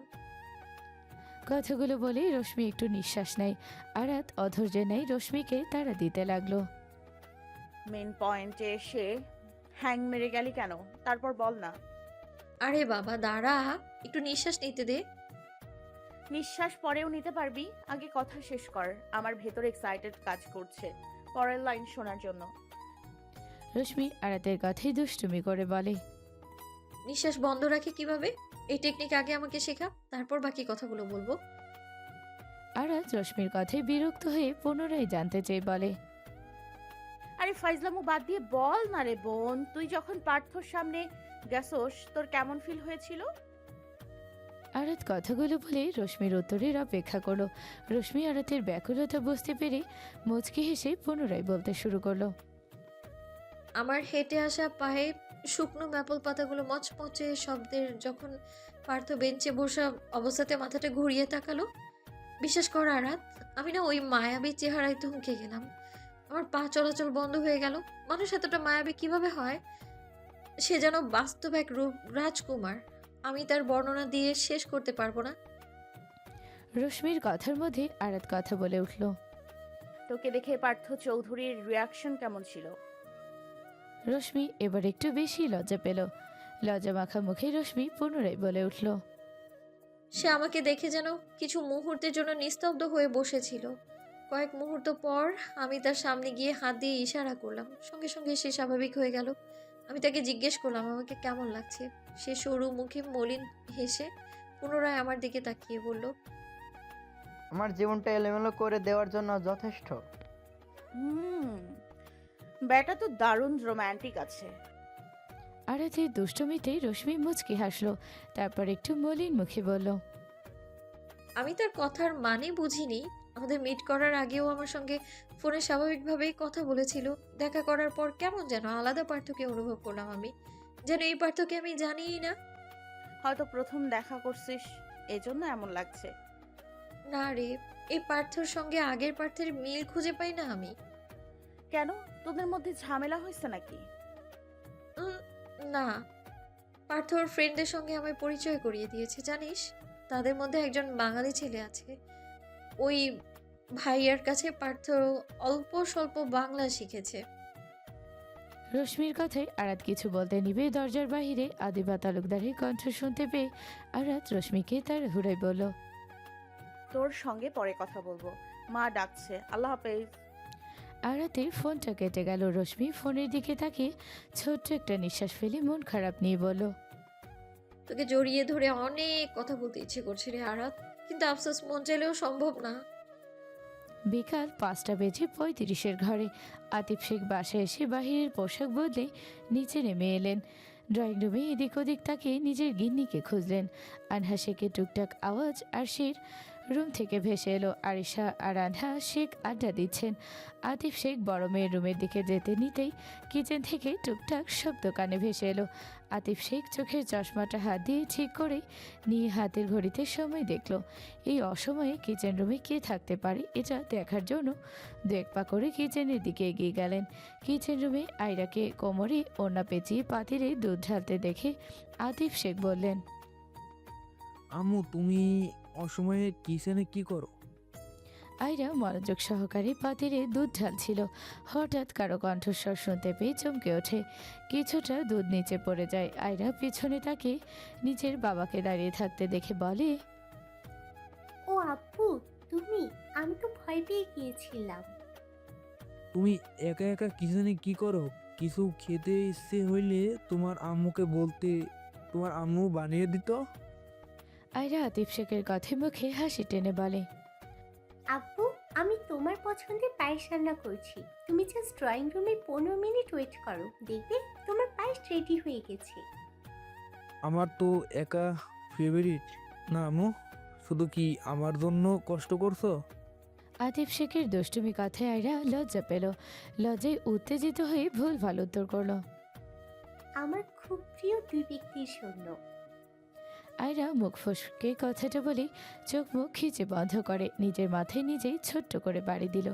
কথাগুলো বলেই রশ্মি একটু নিঃশ্বাস নেয়। আরাত অধৈর্য নেই রশ্মিকে তাড়া দিতে লাগলো, মেন পয়েন্টে এসে হ্যাং মেরে গেলি কেন? তারপর বল না। আরে বাবা দাঁড়া, একটু নিঃশ্বাস নিতে দে। নিঃশ্বাস পরেও নিতে পারবি, আগে কথা শেষ কর। আমার ভেতরে এক্সাইটেড কাজ করছে পরের লাইন শোনার জন্য। রশ্মি আরাতের কথাই দুষ্টুমি করে বলে, নিঃশ্বাস বন্ধ রাখে কিভাবে? এই টেকনিক আগে আমাকে শেখা, তারপর বাকি কথাগুলো বলবো। আরাত রশ্মির কথায় বিরক্ত হয়ে পুনরায় জানতে চেয়ে বলে, আরে ফাইজলামু বাদ দিয়ে বল না রে বোন, তুই যখন পার্থর সামনে গেছস তোর কেমন ফিল হয়েছিল? আরাত কথাগুলো বলে রশ্মির উত্তরের অপেক্ষা করলো। রশ্মি আরাতের ব্যাকুলতা বুঝতে পেরে মুচকি হেসে পুনরায় বলতে শুরু করলো, আমার হেঁটে আসা পায়ে শুকনো ম্যাপল পাতাগুলো মচমচে শব্দের যখন পার্থ বেঞ্চে বসা অবস্থাতে মাথাটা ঘুরিয়ে তাকালো। বিশ্বাস কর আরাত, আমি না ওই মায়াবী চেহারায় থমকে গেলাম। আমার পা চলাচল বন্ধ হয়ে গেল। মানুষ এতটা মায়াবী কিভাবে হয়? সে যেন বাস্তব এক রূপ রাজকুমার। আমি তার বর্ণনা দিয়ে শেষ করতে পারবো না। রশ্মির কথার মধ্যে আরাত কথা বলে উঠল। তোকে দেখে পার্থ চৌধুরীর রিয়াকশন কেমন ছিল? রশ্মি এবার একটু বেশি লজ্জা পেল। লজ্জা মাখা মুখে রশ্মি পুনরায় বলে উঠল। সে আমাকে দেখে যেন কিছু মুহূর্তের জন্য নিস্তব্ধ হয়ে বসেছিল। কয়েক মুহূর্ত পর আমি তার সামনে গিয়ে হাত দিয়ে ইশারা করলাম। সঙ্গে সঙ্গে সে স্বাভাবিক হয়ে গেল। আমি তাকে জিজ্ঞেস করলাম আমাকে কেমন লাগছে। সে সরু মুখে মলিন হেসে পুনরায় আমার দিকে তাকিয়ে বলল, আমার জীবনটা এলোমেলো করে দেওয়ার জন্য যথেষ্ট। ব্যাটা তো দারুণ রোমান্টিক আছে। আরাতের দুষ্টমিতে রশ্মি মুচকি হাসলো, তারপর একটু মলিন মুখে বলল, আমি তার কথার মানে বুঝিনি। আমাদের মিট করার আগেও আমার সঙ্গে ফোনে স্বাভাবিকভাবেই কথা বলেছিল। দেখা করার পর কেমন যেন আলাদা পার্থক্য অনুভব করলাম আমি। যেন এই পার্থক্য আমি জানিই না। হয়তো প্রথম দেখা করছিস, এজন্য এমন লাগছে। না রে, এই পার্থর সঙ্গে আগের পার্থের মিল খুঁজে পাই না আমি। কেন, তোদের মধ্যে ঝামেলা হয়েছে নাকি? না, পার্থ ওর ফ্রেন্ডের সঙ্গে আমায় পরিচয় করিয়ে দিয়েছে জানিস। তাদের মধ্যে একজন বাঙালি ছেলে আছে। ওই ভাইয়ার কাছে পার্থ অল্প স্বল্প বাংলা শিখেছে। রশ্মির কথায় আরাত কিছু বলতে নিবে দরজার বাহিরে আদিবা তালুকদারের কণ্ঠ শুনতে পেয়ে আরাত রশ্মিকে তার হুড়াই বলল, তোর সঙ্গে পরে কথা বলবো, মা ডাকছে, আল্লাহ হাফেজ। আরাতের ফোনটা কেটে গেল। রশ্মি ফোনের দিকে তাকিয়ে ছোট্ট একটা নিঃশ্বাস ফেলে মন খারাপ নিয়ে বলল, তোকে জড়িয়ে ধরে অনেক কথা বলতে ইচ্ছে করছে রে আরাত, কিন্তু আফসোস মন চাইলেও সম্ভব না। বিকাল 5:35 ঘরে আতিফ শেখ বাসায় এসে বাহিরের পোশাক বদলে নিচে নেমে এলেন। ড্রয়িং রুমে এদিক ওদিক তাকিয়ে নিজের গিন্নিকে খুঁজলেন। আনহা শেখের টুকটাক আওয়াজ আরশির রুম থেকে ভেসে এলো। আরিশা আর আনহা শেখ আড্ডা দিচ্ছেন। আতিফ শেখ বড় মেয়ের রুমের দিকে যেতে নিতেই কিচেন থেকে টুকটাক শব্দ কানে ভেসে এলো। আতিফ শেখ চোখের চশমাটা হাত দিয়ে ঠিক করে নিয়ে হাতের ঘড়িতে সময় দেখল। এই অসময়ে কিচেন রুমে কে থাকতে পারে এটা দেখার জন্য দু এক পা করে কিচেনের দিকে এগিয়ে গেলেন। কিচেন রুমে আয়রাকে কোমরে ওড়না পেঁচিয়ে পাতিলে দুধ ঢালতে দেখে আতিফ শেখ বললেন, আম্মু তুমি অসময়ে কিচেনে কি করো? আয়রা মনোযোগ সহকারে পাতিলে দুধ ঢালছিল। হঠাৎ কারো কণ্ঠস্বর শুনতে পেয়ে চমকে ওঠে। কিছুটা দুধ নিচে পড়ে যায়। আয়রা পিছনে তাকে নিজের বাবাকে দাঁড়িয়ে থাকতে দেখে বলে, ও আপু তুমি, আমি তো ভয় পেয়ে গিয়েছিলাম। তুমি একা একা কিচেনে কি করো? কিছু খেতে ইচ্ছে হইলে তোমার আম্মুকে বলতে, তোমার আম্মু বানিয়ে দিত। আয়রা আতিফ শেখের কথায় মুখে হাসি টেনে বলে, আপু আমি তোমার পছন্দের পায়েস রান্না করছি, তুমি জাস্ট ড্রয়িং রুমে 15 মিনিট ওয়েট করো, দেখবে তোমার পায়েস রেডি হয়ে গেছে। আমার তো একা ফেভারিট না আম্মু, শুধু কি আমার জন্য কষ্ট করছো? আতিফ শেখের দুষ্টুমি কথায় আয়রা লজ্জা পেল। লজ্জায় উত্তেজিত হয়ে ভুল ভাল উত্তর করল, আমার খুব প্রিয় দুই ব্যক্তির জন্য। আয়রা মুখ ফসকে কথাটা বলে চোখ মুখ খিচে বন্ধ করে নিজের মাথায় নিজেই ছোট্ট করে বাড়ি দিল।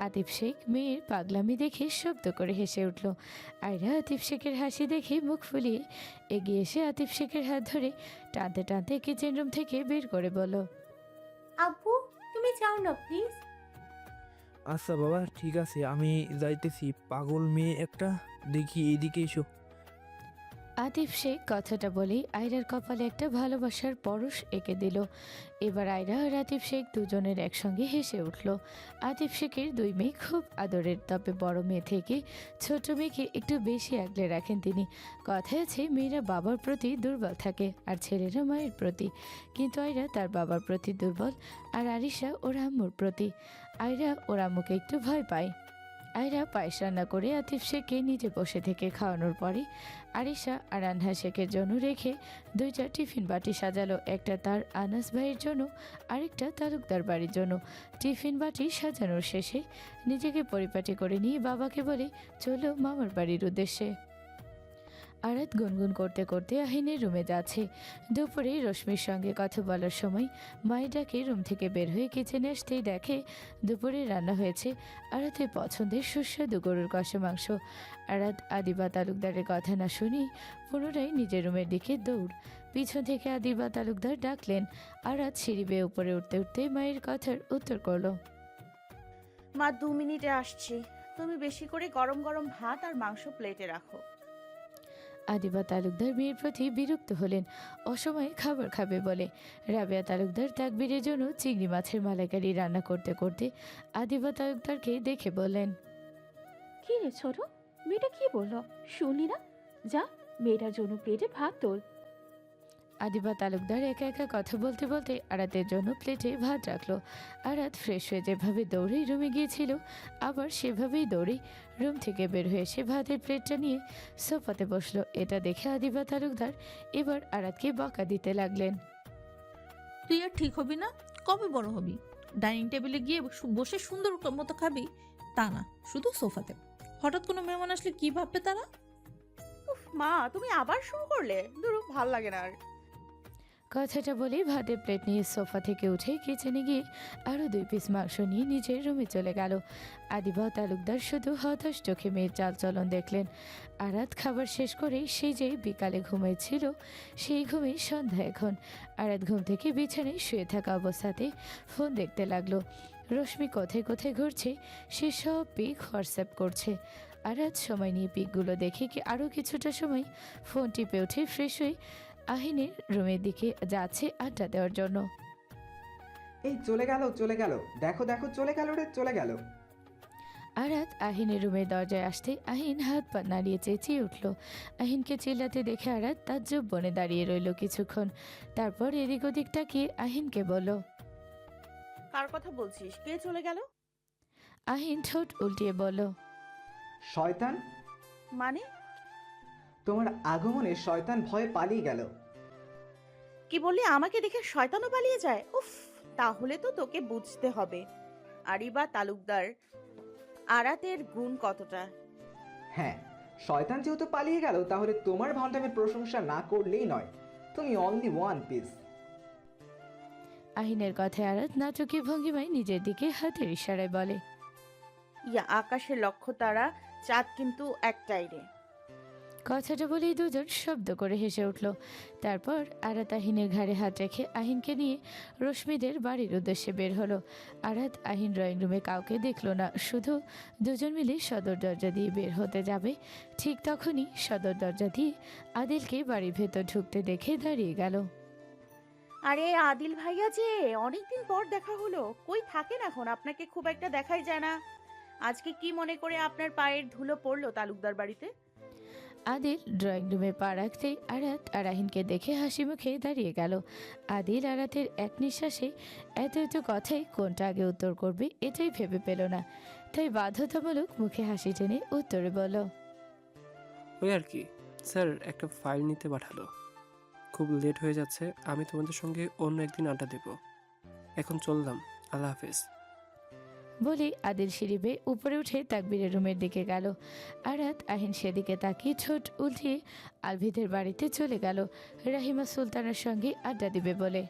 আতিফ শেখ মেয়ের পাগলামি দেখে শব্দ করে হেসে উঠল। আয়রা আতিফ শেখের হাসি দেখে মুখ ফুলিয়ে এগিয়ে এসে আতিফ শেখের হাত ধরে টানতে টানতে কিচেন রুম থেকে বের করে বলল, আপু তুমি যাও না প্লিজ। আচ্ছা বাবা ঠিক আছে, আমি যাইতেছি। পাগল মেয়ে একটা, দেখি এইদিকে এসো। আতিফ শেখ কথাটা বলেই আয়রার কপালে একটা ভালোবাসার পরশ এঁকে দিল। এবার আয়রা আর আতিফ শেখ দুজনের একসঙ্গে হেসে উঠল। আতিফ শেখের দুই মেয়ে খুব আদরের, তবে বড় মেয়ে থেকে ছোট মেয়েকে একটু বেশি আগলে রাখেন তিনি। কথায় আছে মেয়েরা বাবার প্রতি দুর্বল থাকে আর ছেলেরা মায়ের প্রতি, কিন্তু আয়রা তার বাবার প্রতি দুর্বল আর আরিশা ওর আম্মুর প্রতি। আয়রা ওর আম্মুকে একটু ভয় পায়। আয়রা পায়েস রান্না করে আতিফ শেখকে নিজে বসে থেকে খাওয়ানোর পরে আরিশা আর আনহা শেখের জন্য রেখে দুইটা টিফিন বাটি সাজালো। একটা তার আনাস ভাইয়ের জন্য, আরেকটা তালুকদার বাড়ির জন্য। টিফিন বাটি সাজানোর শেষে নিজেকে পরিপাটি করে নিয়ে বাবাকে বলে চলো মামার বাড়ির উদ্দেশ্যে। আরাত গুনগুন করতে করতে আহিনের রুমে যাচ্ছে। দুপুরে রশ্মির সঙ্গে কথা বলার সময় মায়ের ডাকে রুম থেকে বের হয়ে কিচেনে আসতেই দেখে দুপুরে রান্না হয়েছে আরাতের পছন্দের সুস্বাদু গরুর কষা মাংস। আরাত আদিবা তালুকদারের কথা না শুনেই পুনরায় নিজের রুমের দিকে দৌড়। পিছন থেকে আদিবা তালুকদার ডাকলেন। আরাত সিঁড়ি বেয়ে উপরে উঠতে উঠতে মায়ের কথার উত্তর করলো। মা 2 মিনিটে আসছি, তুমি বেশি করে গরম গরম ভাত আর মাংস প্লেটে রাখো। আদিবা তালুকদার মেয়ের প্রতি বিরক্ত হলেন, অসময়ে খাবার খাবে বলে। রাবেয়া তালুকদার তাকবীরের জন্য চিংড়ি মাছের মালাইকারি রান্না করতে করতে আদিবা তালুকদারকে দেখে বললেন, কি রে ছোট, মেয়েটা কি বললো শুনলি না? যা মেয়েটার জন্য প্লেটে ভাত তোল। আদিবা তালুকদার একা একা কথা বলতে বলতে আরাতের জন্য প্লেটে ভাত রাখলো। আরাত ফ্রেশ হয়ে যেভাবে দৌড়ে রুমে গিয়েছিল আবার সেভাবেই দৌড়ে রুম থেকে বের হয়ে এসে ভাতের প্লেটটা নিয়ে সোফাতে বসলো। এটা দেখে আদিবা তালুকদার এবার আরাতকে বকা দিতে লাগলেন। তুই আর ঠিক হবি না? কবে বড় হবি? ডাইনিং টেবিলে গিয়ে বসে সুন্দর মতো খাবি, তা না শুধু সোফাতে। হঠাৎ কোনো মেহমান আসলে কি ভাববে তারা? উফ মা, তুমি আবার শুরু করলে, দূর ভাল লাগে না আর। কথাটা বলে ভাতের প্লেট নিয়ে সোফা থেকে উঠে কিচেনে গিয়ে আরও 2 পিস মাংস নিয়ে নিজের রুমে চলে গেল। আদিবা তালুকদার শুধু হতাশ চোখে মেয়ের চালচলন দেখলেন। আরাত খাবার শেষ করে সেই যে বিকালে ঘুমিয়েছিল সেই ঘুমে সন্ধ্যা এখন। আরাত ঘুম থেকে বিছানায় শুয়ে থাকা অবস্থাতে ফোন দেখতে লাগলো। রশ্মি কোথায় কোথায় ঘুরছে সে সব পিক হোয়াটসঅ্যাপ করছে। আরাত সময় নিয়ে পিকগুলো দেখে কি আরও কিছুটা সময় ফোন টিপে উঠে ফ্রেশ হয়ে আহিনের রুমের দিকে যাচ্ছে আড্ডা দেওয়ার জন্য। এই চলে গেল, দেখো দেখো চলে গেল রে, চলে গেল। আরাত আহিনের রুমের দরজায় আসতে আহিন হাত পা নাড়িয়ে চেঁচিয়ে উঠল। আহিনকে চিল্লাতে দেখে আরাত তাজ্জব বনে দাঁড়িয়ে রইল কিছুক্ষণ, তারপর এদিক ওদিক তাকিয়ে আহিনকে বলল, কার কথা বলছিস? কে চলে গেল? আহিন ঠোঁট উল্টিয়ে বলল, শয়তান। মানে? তোমার আগমনে শয়তান ভয়ে পালিয়ে গেল। কি বললি? আমাকে দেখে শয়তানও পালিয়ে যায়? উফ, তাহলে তো তোকে বুঝতে হবে আরিবা তালুকদার আরাতের গুণ কতটা। হ্যাঁ, শয়তান যেহেতু পালিয়ে গেল তাহলে তোমার ভণ্ডামের প্রশংসা না করলেই নয়, তুমি অনলি ওয়ান পিস। আহিনের কথায় আরাত নাটকীয় ভঙ্গিমায় নিজের দিকে হাতের ইশারায় বলে, ইয়া আকাশের লক্ষ্য তারা, চাঁদ কিন্তু একটাই রে। কথাটা বলেই দুজন শব্দ করে হেসে উঠল। তারপর আরাত আহিনের ঘাড়ে হাত রেখে আহিনকে নিয়ে রশ্মিদের বাড়ির উদ্দেশ্যে বের হলো। আরাত আহিন ড্রয়িং রুমে কাউকে দেখলো না, শুধু দুজন মিলে সদর দরজা দিয়ে বের হতে যাবে। ঠিক তখনই সদর দরজা দিয়ে আদিলকে বাড়ির ভেতর ঢুকতে দেখে দাঁড়িয়ে গেল। আরে আদিল ভাইয়া যে, অনেকদিন পর দেখা হলো। কই থাকেন এখন? আপনাকে খুব একটা দেখাই যায় না। আজকে কি মনে করে আপনার পায়ের ধুলো পড়লো তালুকদার বাড়িতে? আদিল ড্রয়িং রুমে পা রাখতেই আরাত আর আহিনকে দেখে হাসি মুখে দাঁড়িয়ে গেল। আদিল আরাতের এক নিঃশ্বাসে এত এত কথাই কোনটা আগে উত্তর করবে এটাই ভেবে পেল না, তাই বাধ্যতামূলক মুখে হাসি টেনে উত্তরে বলল, ওই আর কি স্যার, একটা ফাইল নিতে পাঠালো। খুব লেট হয়ে যাচ্ছে, আমি তোমাদের সঙ্গে অন্য একদিন আড্ডা দেব। এখন চললাম, আল্লাহ হাফেজ। বলে আদিল সিঁড়ি বেয়ে উপরে উঠে তাকবীরের রুমের দিকে গেল। আরাত আহিন সেদিকে তাকিয়ে ঠোঁট উল্টিয়ে আলভিদের বাড়িতে চলে গেল রাহিমা সুলতানার সঙ্গে আড্ডা দিবে বলে।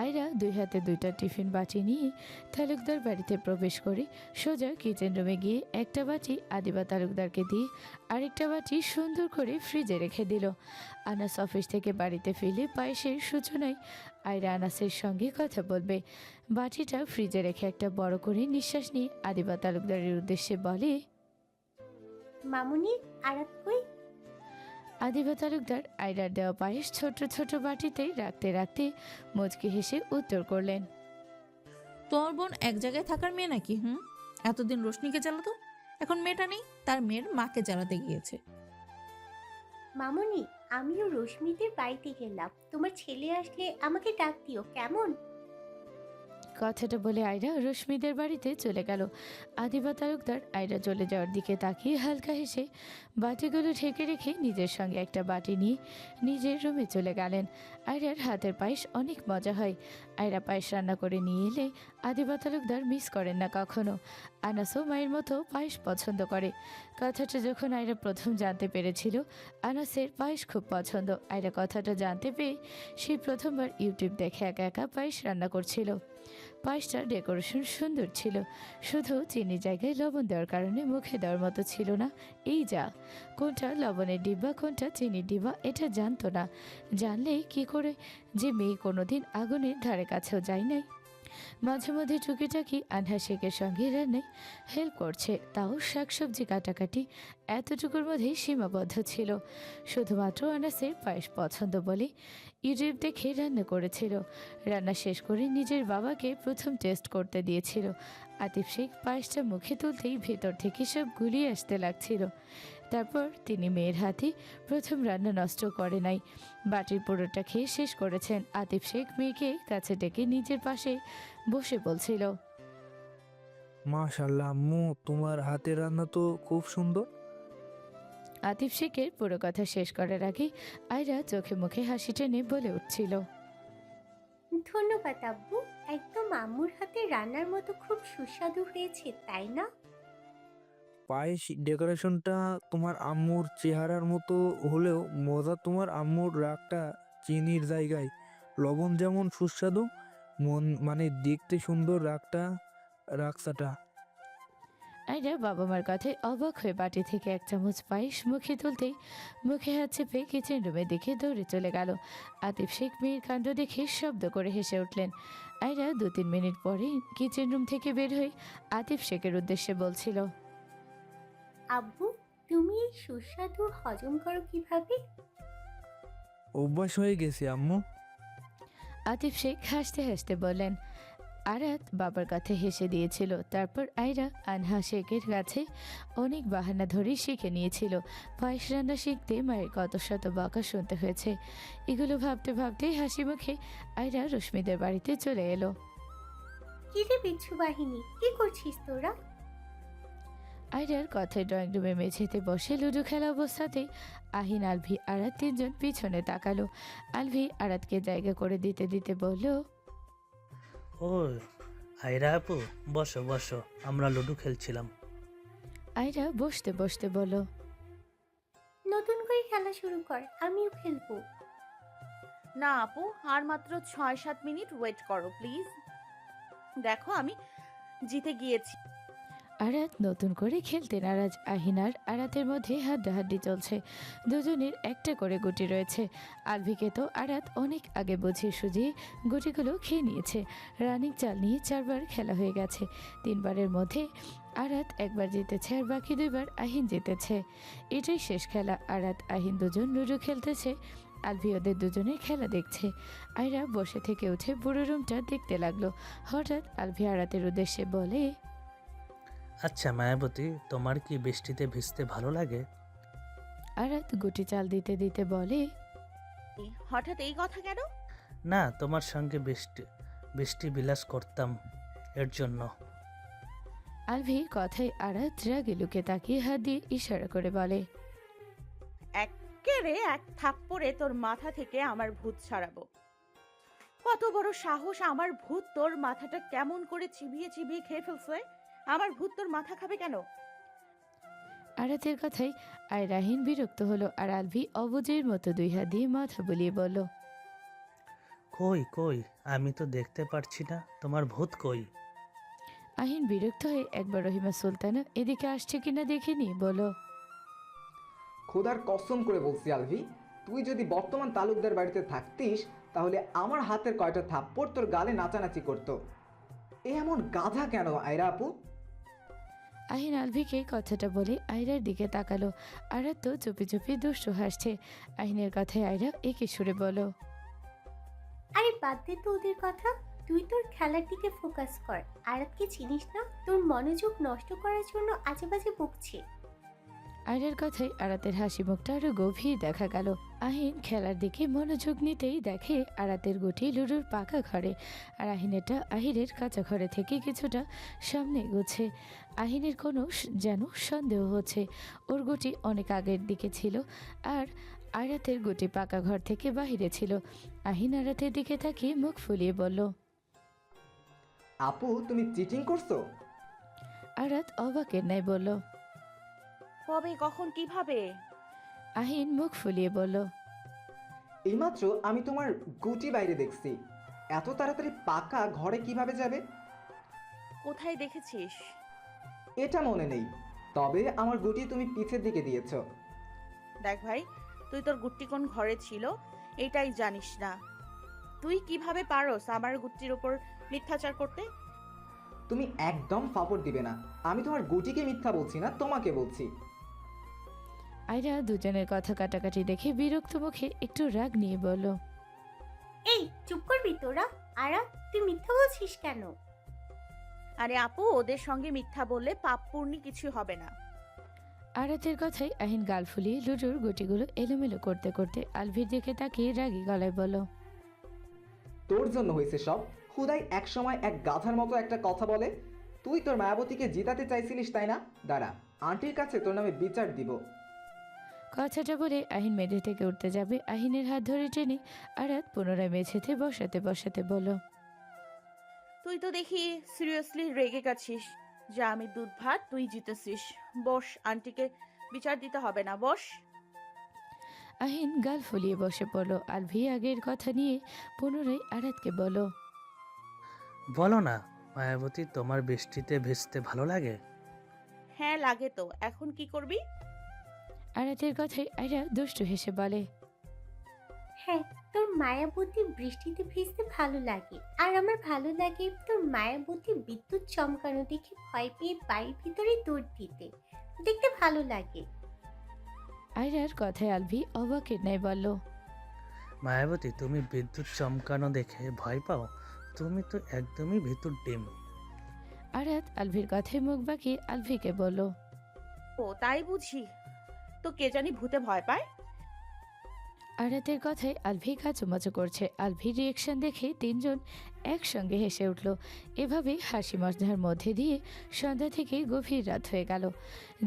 আয়রা 2 হাতে 2টা টিফিন বাটি নিয়ে তালুকদার বাড়িতে প্রবেশ করে সোজা কিচেন রুমে গিয়ে একটা বাটি আদিবা তালুকদারকে দিয়ে আরেকটা বাটি সুন্দর করে ফ্রিজে রেখে দিল। আনাস অফিস থেকে বাড়িতে ফিরে পায়েসের সূচনায় আয়রা আনাসের সঙ্গে কথা বলবে। বাটিটা ফ্রিজে রেখে একটা বড় করে নিঃশ্বাস নিয়ে আদিবা তালুকদারের উদ্দেশ্যে বলে, মামুনি, আরাত কই? আদিবা তালুকদার আয়রার দেওয়া পায়েস ছোট ছোট বাটিতে রাখতে রাখতে মুচকি হেসে উত্তর করলেন, তোর বোন এক জায়গায় থাকার মেয়ে নাকি? এতদিন রোশনিকে জ্বালাতো, এখন মেয়েটা নেই, তার মেয়ের মাকে জ্বালাতে গিয়েছে। মামুনি, আমিও রশ্মিদের বাড়িতে গেলাম। তোমার ছেলে আসলে আমাকে ডাক দিও, কেমন? কথাটা বলে আয়রা রশ্মিদের বাড়িতে চলে গেল। আদিবা তালুকদার আয়রা চলে যাওয়ার দিকে তাকিয়ে হালকা হেসে বাটিগুলো ঢেকে রেখে নিজের সঙ্গে একটা বাটি নিয়ে নিজের রুমে চলে গেলেন। আয়রার হাতের পায়েস অনেক মজা হয়। আয়রা পায়েস রান্না করে নিয়ে এলে আদিবা তালুকদার মিস করেন না কখনো। আনাসও মায়ের মতো পায়েস পছন্দ করে। কথাটা যখন আয়রা প্রথম জানতে পেরেছিল আনাসের পায়েস খুব পছন্দ, আয়রা কথাটা জানতে পেয়ে সেই প্রথমবার ইউটিউব দেখে একা একা পায়েস রান্না করছিল। পায়েসটার ডেকোরেশন সুন্দর ছিল, শুধু চিনি জায়গায় লবণ দেওয়ার কারণে মুখে দেওয়ার মতো ছিল না। এই যা, কোনটা লবণের ডিব্বা কোনটা চিনির ডিব্বা এটা জানতো না। জানলেই কি করে যে মেয়ে কোনোদিন আগুনের ধারে কাছেও যায় নাই। মাঝে মধ্যে টুকিটাকি আনহা শেখের সঙ্গে রান্নায় হেল্প করছে, তাও শাকসবজি কাটাকাটি এতটুকুর মধ্যেই সীমাবদ্ধ ছিল। শুধুমাত্র আনাসের পায়েস পছন্দ বলে ইউটিউব দেখে রান্না করেছিল। রান্না শেষ করে নিজের বাবাকে প্রথম টেস্ট করতে দিয়েছিল। আতিফ শেখ পায়েসটা মুখে তুলতেই ভেতর থেকে সব গুলিয়ে আসতে লাগছিল। তারপর তিনি মেয়ের হাতে প্রথম রান্না নষ্ট করে নাই, বাটির পুরোটা খেয়ে শেষ করেছেন। আতিফ শেখ মেয়েকে কাছে ডেকে নিজের পাশে বসে বলছিল, মাশাল্লাহ আম্মু, তোমার হাতের রান্না তো খুব সুন্দর। আতিফ শেখের পুরো কথা শেষ করার আগে আয়রা চোখে মুখে হাসি টেনে বলে উঠছিল, ধন্যবাদ আব্বু, একদম আম্মুর হাতে রান্নার মতো খুব সুস্বাদু হয়েছে, তাই না? পায়েস ডেকোরেশনটা তোমার আম্মুর চেহারার মতো হলেও মজা তোমার আম্মুর রাগটা চিনির জায়গায় লবণ যেমন সুস্বাদু, মন মানে দেখতে সুন্দর রাগসাটা। আয়রা বাবা মার কথায় অবাক হয়ে বাটি থেকে এক চামচ পায়েস মুখে তুলতেই মুখে হাত চেপে কিচেন রুমের দিকে দৌড়ে চলে গেল। আতিফ শেখ মেয়ের কাণ্ড দেখে শব্দ করে হেসে উঠলেন। আয়রা 2-3 মিনিট পরে কিচেন রুম থেকে বের হয়ে আতিফ শেখের উদ্দেশ্যে বলছিল, আব্বু, তুমি এই সুস্বাদু হজম করো কিভাবে? অভ্যাস হয়ে গেছে আম্মু। আতিফ শেখ হাসতে হাসতে বললেন। আরাত বাবার কাছে হেসে দিয়েছিল। তারপর আয়রা আনহা শেখের কাছে অনেক বাহানা ধরেই শিখে নিয়েছিল। পায়েস রান্না শিখতে মায়ের কত শত বকা শুনতে হয়েছে। এগুলো ভাবতে ভাবতেই হাসি মুখে আয়রা রশ্মিদের বাড়িতে চলে এলো। কি রে বিচ্ছু বাহিনী, কি করছিস তোরা? আয়রার কথায় ড্রয়িং রুমে মেঝেতে বসে লুডো খেলা অবস্থাতেই আহিন, আলভি, আরাত 3 জন পিছনে তাকালো। আলভি আরাতকে জায়গা করে দিতে দিতে বলল, ও আয়রা আপু, বসো বসো, আমরা লুডো খেলছিলাম। আয়রা বসতে বসতে বলল, নতুন করে খেলা শুরু কর, আমিও খেলবো। না আপু, আর মাত্র 6-7 মিনিট ওয়েট করো প্লিজ। দেখো আমি জিতে গিয়েছি। আরাত নতুন করে খেলতে নারাজ। আহিন আর আরাতের মধ্যে হাড্ডাহাড্ডি চলছে। দুজনের একটা করে গুটি রয়েছে। আলভিকে তো আরাত অনেক আগে বুঝিয়ে সুঝিয়ে গুটিগুলো খেয়ে নিয়েছে। রানিং চাল নিয়ে 4 বার খেলা হয়ে গেছে। 3 বারের মধ্যে আরাত 1 বার জিতেছে আর বাকি 2 বার আহিন জিতেছে। এটাই শেষ খেলা। আরাত আহিন দুজন লুডো খেলতেছে, আলভি ওদের দুজনের খেলা দেখছে। আয়রা বসে থেকে উঠে পুরো রুমটা দেখতে লাগলো। হঠাৎ আলভি আরাতের উদ্দেশ্যে বলে, আচ্ছা মায়াবতী, তোমার কি বৃষ্টিতে ভিজতে ভালো লাগে? আরাত গুটি চাল দিতে দিতে বলে, হঠাৎ এই কথা কেন? না, তোমার সঙ্গে বৃষ্টি বিলাস করতাম এর জন্য। আলভি কথায় আরাত রাগে লুকে তাকিয়ে হাত দিয়ে ইশারা করে বলে, একেরে এক থাপ্পড়ে তোর মাথা থেকে আমার ভূত ছাড়াবো। কত বড় সাহস, আমার ভূত তোর মাথাটা কেমন করে চিবিয়ে চিবিয়ে খেয়ে ফেলছে? আমার ভূত তোর মাথা খাবে কেন? আরাতের কথায় আয়রাহীন বিরক্ত হলো আর আলভি অবুজের মতো 2 হাত দিয়ে মাথা বুলিয়ে বলল, কই কই, আমি তো দেখতে পারছি না, তোমার ভূত কই? আহিন বিরক্ত হয়ে একবার রহিমা সুলতানা এদিকে আসছে কিনা দেখেনি বলো, খোদার কসম করে বলছি আলভি, তুই যদি বর্তমান তালুকদার বাড়িতে থাকতিস তাহলে আমার হাতের কয়টা থাপ্পড় তোর গালে নাচানাচি করতো। এমন গাধা কেন আয়রা আপু? আহিন আলভিকে কথাটা বলে আয়রার দিকে তাকালো। আরাত তো চুপি চুপি দুষ্টু হাসছে। আহিনের কথায় আয়রা একে সুরে বলো, আরে বাদ দে তো ওদের কথা, তুই তোর খেলার দিকে ফোকাস কর। আরাতকে চিনিস না? তোর মনোযোগ নষ্ট করার জন্য আজেবাজে বকছে। আয়রার কথায় আরাতের হাসি মুখটা আরো গভীর দেখা গেল। আহিন খেলার দিকে মনোযোগ নিতেই দেখে আরাতের গুটি লুডুর পাকা ঘরে, আর আহিনেরটা আহিরের কাঁচা ঘরে থেকে কিছুটা সামনে এগোচ্ছে। আহিনের কোনো যেন সন্দেহ হচ্ছে ওর গুটি অনেক আগের দিকে ছিল, আর আরাতের গুটি পাকা ঘর থেকে বাহিরে ছিল। আহিন আরাতের দিকে তাকিয়ে মুখ ফুলিয়ে বলল, আপু তুমি চিটিং করছো? আরাত অবাকের ন্যায় বলল। কবে, কখন, কিভাবে? আহিন মুখ ফুলিয়ে বলল, এইমাত্র আমি তোমার গুটি বাইরে দেখছি। এত তাড়াতাড়ি পাকা ঘরে কিভাবে যাবে? কোথায় দেখেছিস? এটা মনে নেই, তবে আমার গুটি তুমি পিছের দিকে দিয়েছো। দেখ ভাই, তুই তোর গুট্টি কোন ঘরে ছিল এটাই জানিস না। তুই কিভাবে পারস আমার গুট্টির উপর মিথ্যাচার করতে? তুমি একদম ফাপড় দিবে না। আমি তোমার গুটিকে মিথ্যা বলছি না, তোমাকে বলছি। আয়রা দুজনের কথা কাটাকাটি দেখে বিরক্ত মুখে একটু রাগ নিয়ে বলল, এই চুপ করবি তোরা? আরা তুই মিথ্যা বলছিস কেন? আরে আপু, ওদের সঙ্গে মিথ্যা বললে পাপ পূর্ণি কিছু হবে না। আরাতের কথায় আহিন গাল ফুলিয়ে লুডুর গুটিগুলো এলোমেলো করতে করতে আলভির দিকে তাকিয়ে রাগী গলায় বলল, তোর জন্য হয়েছে সব। হুদাই এক সময় এক গাধার মতো একটা কথা বলে। তুই তোর মায়াবতীকে জিতাতে চাইছিলিস তাই না? দাঁড়া, আন্টির কাছে তোর নামে বিচার দিব। কথাটা বলে আহিন মেঝে থেকে উঠতে যাবে। আহিনের হাত ধরে টেনে আরাত পুনরায় মেঝেতে বসাতে বসাতে বলল, তুই তো দেখি সিরিয়াসলি রেগে গেছিস। যা, আমি দুধ ভাত, তুই জিতেছিস। বস, আন্টিকে বিচার দিতে হবে না, বস। আহিন গাল ফুলিয়ে বসে পড়ল। আলভি আগের কথা নিয়ে পুনরায় আরাতকে বলল, বলো না মায়াবতী, তোমার বৃষ্টিতে ভেস্তে ভালো লাগে? হ্যাঁ লাগে তো, এখন কি করবি? আরাতের কথায় আয়রা দুষ্টু হেসে বলে, হ্যাঁ, তোর মায়াবতী বৃষ্টিতে ভিজতে ভালো লাগে, আর আমার ভালো লাগে তোর মায়াবতী বিদ্যুৎ চমকানো দেখে ভয় পেয়ে বাড়ির ভিতরে দৌড় দিতে, দেখতে ভালো লাগে। আয়রার কথায় আলভি অবাকের ন্যায় বলল, মায়াবতী তুমি বিদ্যুৎ চমকানো দেখে ভয় পাও? তুমি তো একদমই ভিতর ডিম। আরাত আলভির কথায় মুখ বাঁকিয়ে আলভিকে বলল, ও তাই বুঝি, তো কে জানি ভূতে ভয় পায়। আরাতের কথায় আলভি কাচুমাচু করছে। আলভির রিয়েকশন দেখে তিনজন একসঙ্গে হেসে উঠল। এভাবে হাসি মজার মধ্যে দিয়ে সন্ধ্যা থেকে গভীর রাত হয়ে গেল।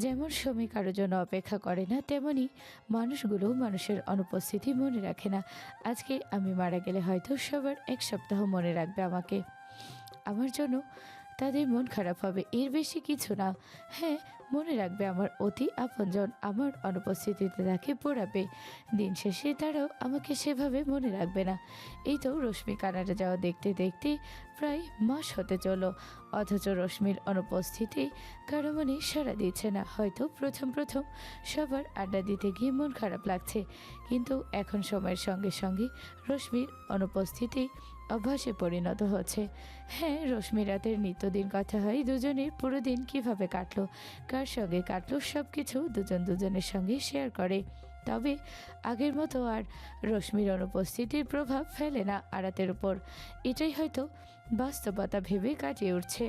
যেমন সময় কারোর জন্য অপেক্ষা করে না, তেমনি মানুষগুলো মানুষের অনুপস্থিতি মনে রাখে না। আজকে আমি মারা গেলে হয়তো সবার এক সপ্তাহ মনে রাখবে আমাকে। আমার জন্য তাদের মন খারাপ হবে, এর বেশি কিছু না। হ্যাঁ, মনে রাখবে আমার অতি আপনজন, আমার অনুপস্থিতিতে তাকে পোড়াবে। দিন শেষে তারাও আমাকে সেভাবে মনে রাখবে না। এই তো রশ্মি কানাডা যাওয়া দেখতে দেখতে প্রায় মাস হতে চলো, অথচ রশ্মির অনুপস্থিতি কারো মনে সাড়া দিচ্ছে না। হয়তো প্রথম প্রথম সবার আড্ডা দিতে গিয়ে মন খারাপ লাগছে, কিন্তু এখন সময়ের সঙ্গে সঙ্গে রশ্মির অনুপস্থিতি অভ্যাসে পরিণত হচ্ছে। হ্যাঁ, রশ্মি রাতের নিত্যদিন কথা হয় দুজনের পুরো দিন কিভাবে কাটলো, কার সঙ্গে কাটলো, সব কিছু দুজন দুজনের সঙ্গে শেয়ার করে। তবে আগের মতো আর রশ্মির অনুপস্থিতির প্রভাব ফেলে না আরাতের উপর। এটাই হয়তো বাস্তবতা ভেবে কাটিয়ে উঠছে।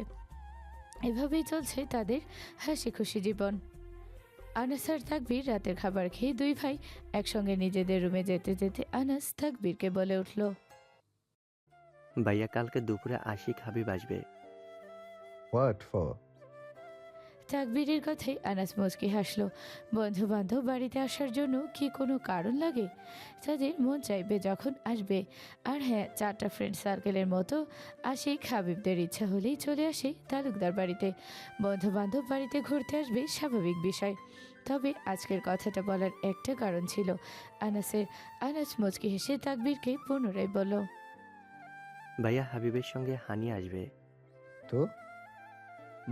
এভাবেই চলছে তাদের হাসি খুশি জীবন। আনাস আর তাকবীর রাতের খাবার খেয়ে দুই ভাই একসঙ্গে নিজেদের রুমে যেতে যেতে আনাস তাকবীরকে বলে উঠল, ভাইয়া কালকে দুপুরে আশিক হাবিব আসবে। What for? তাকবীরের কথায় আনাস মুচকি হাসলো। বন্ধু বান্ধব বাড়িতে আসার জন্য কি কোনো কারণ লাগে? তাদের মন চাইবে যখন আসবে। আর হ্যাঁ, 4টা ফ্রেন্ড সার্কেলের মতো আশিক হাবিবদের ইচ্ছা হলেই চলে আসে তালুকদার বাড়িতে। বন্ধু বান্ধব বাড়িতে ঘুরতে আসবে স্বাভাবিক বিষয়, তবে আজকের কথাটা বলার একটা কারণ ছিল আনাসের। আনাস মুচকি হেসে তাকবীরকে পুনরায় বলল, ভাইয়া হাবিবের সঙ্গে হানি আসবে। তো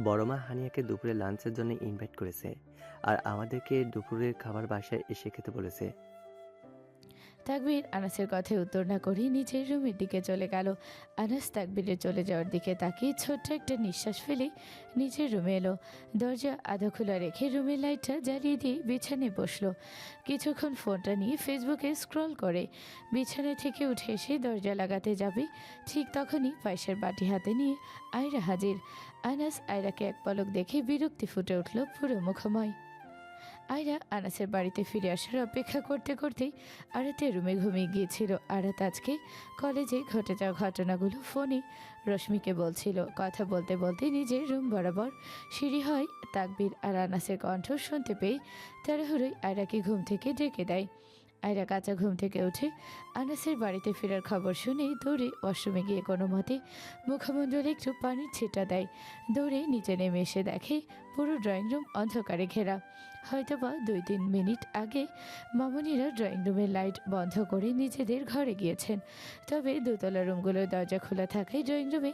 বড়মা হানিয়াকে দুপুরে লাঞ্চের জন্য ইনভাইট করেছে, আর আমাদেরকে দুপুরের খাবার বাসায় এসে খেতে বলেছে। তাকবীর আনাসের কথায় উত্তর না করে নিজের রুমের দিকে চলে গেল। আনাস তাকবীরের চলে যাওয়ার দিকে তাকিয়ে ছোট্ট একটা নিঃশ্বাস ফেলে নিজের রুমে এলো। দরজা আধা খোলা রেখে রুমের লাইটটা জ্বালিয়ে দিয়ে বিছানায় বসলো। কিছুক্ষণ ফোনটা নিয়ে ফেসবুকে স্ক্রল করে বিছানা থেকে উঠে এসে দরজা লাগাতে যাবে, ঠিক তখনই পায়েসের বাটি হাতে নিয়ে আয়রা হাজির। আনাস আয়রাকে এক পলক দেখে বিরক্তি ফুটে উঠল পুরো মুখময়। আয়রা আনাসের বাড়িতে ফিরে আসার অপেক্ষা করতে করতেই আরাতের রুমে ঘুমিয়ে গিয়েছিল। আরাত আজকে কলেজে ঘটে যাওয়া ঘটনাগুলো ফোনে রশ্মিকে বলছিল। কথা বলতে বলতে নিজের রুম বরাবর সিঁড়ি হয় তাকবীর আর আনাসের কণ্ঠ শুনতে পেয়ে তাড়াহুড়োই আয়রাকে ঘুম থেকে ডেকে দেয়। আয়রা কাঁচা ঘুম থেকে উঠে আনাসের বাড়িতে ফেরার খবর শুনেই দৌড়ে ওয়াশরুমে গিয়ে কোনো মতে মুখমণ্ডলে একটু পানির ছিটা দেয়। দৌড়ে নিচে নেমে এসে দেখে পুরো ড্রয়িং রুম অন্ধকারে ঘেরা। হয়তোবা 2-3 মিনিট আগে মামনিরা ড্রয়িং রুমের লাইট বন্ধ করে নিজেদের ঘরে গিয়েছেন। তবে দোতলা রুমগুলোর দরজা খোলা থাকায় ড্রয়িং রুমে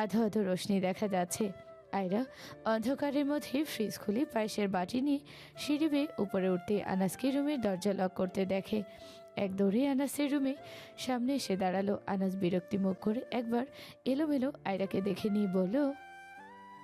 আধো আধো রোশনি দেখা যাচ্ছে। আয়রা অন্ধকারের মধ্যে ফ্রিজ খুলে পায়েসের বাটি নিয়ে সিঁড়ি বেয়ে উপরে উঠতে আনাসকে রুমের দরজা লক করতে দেখে। এক দৌড়ে আনাসের রুমে সামনে এসে দাঁড়ালো। আনাস বিরক্তি মুখ করে একবার এলোমেলো আয়রাকে দেখে নিয়ে বলল,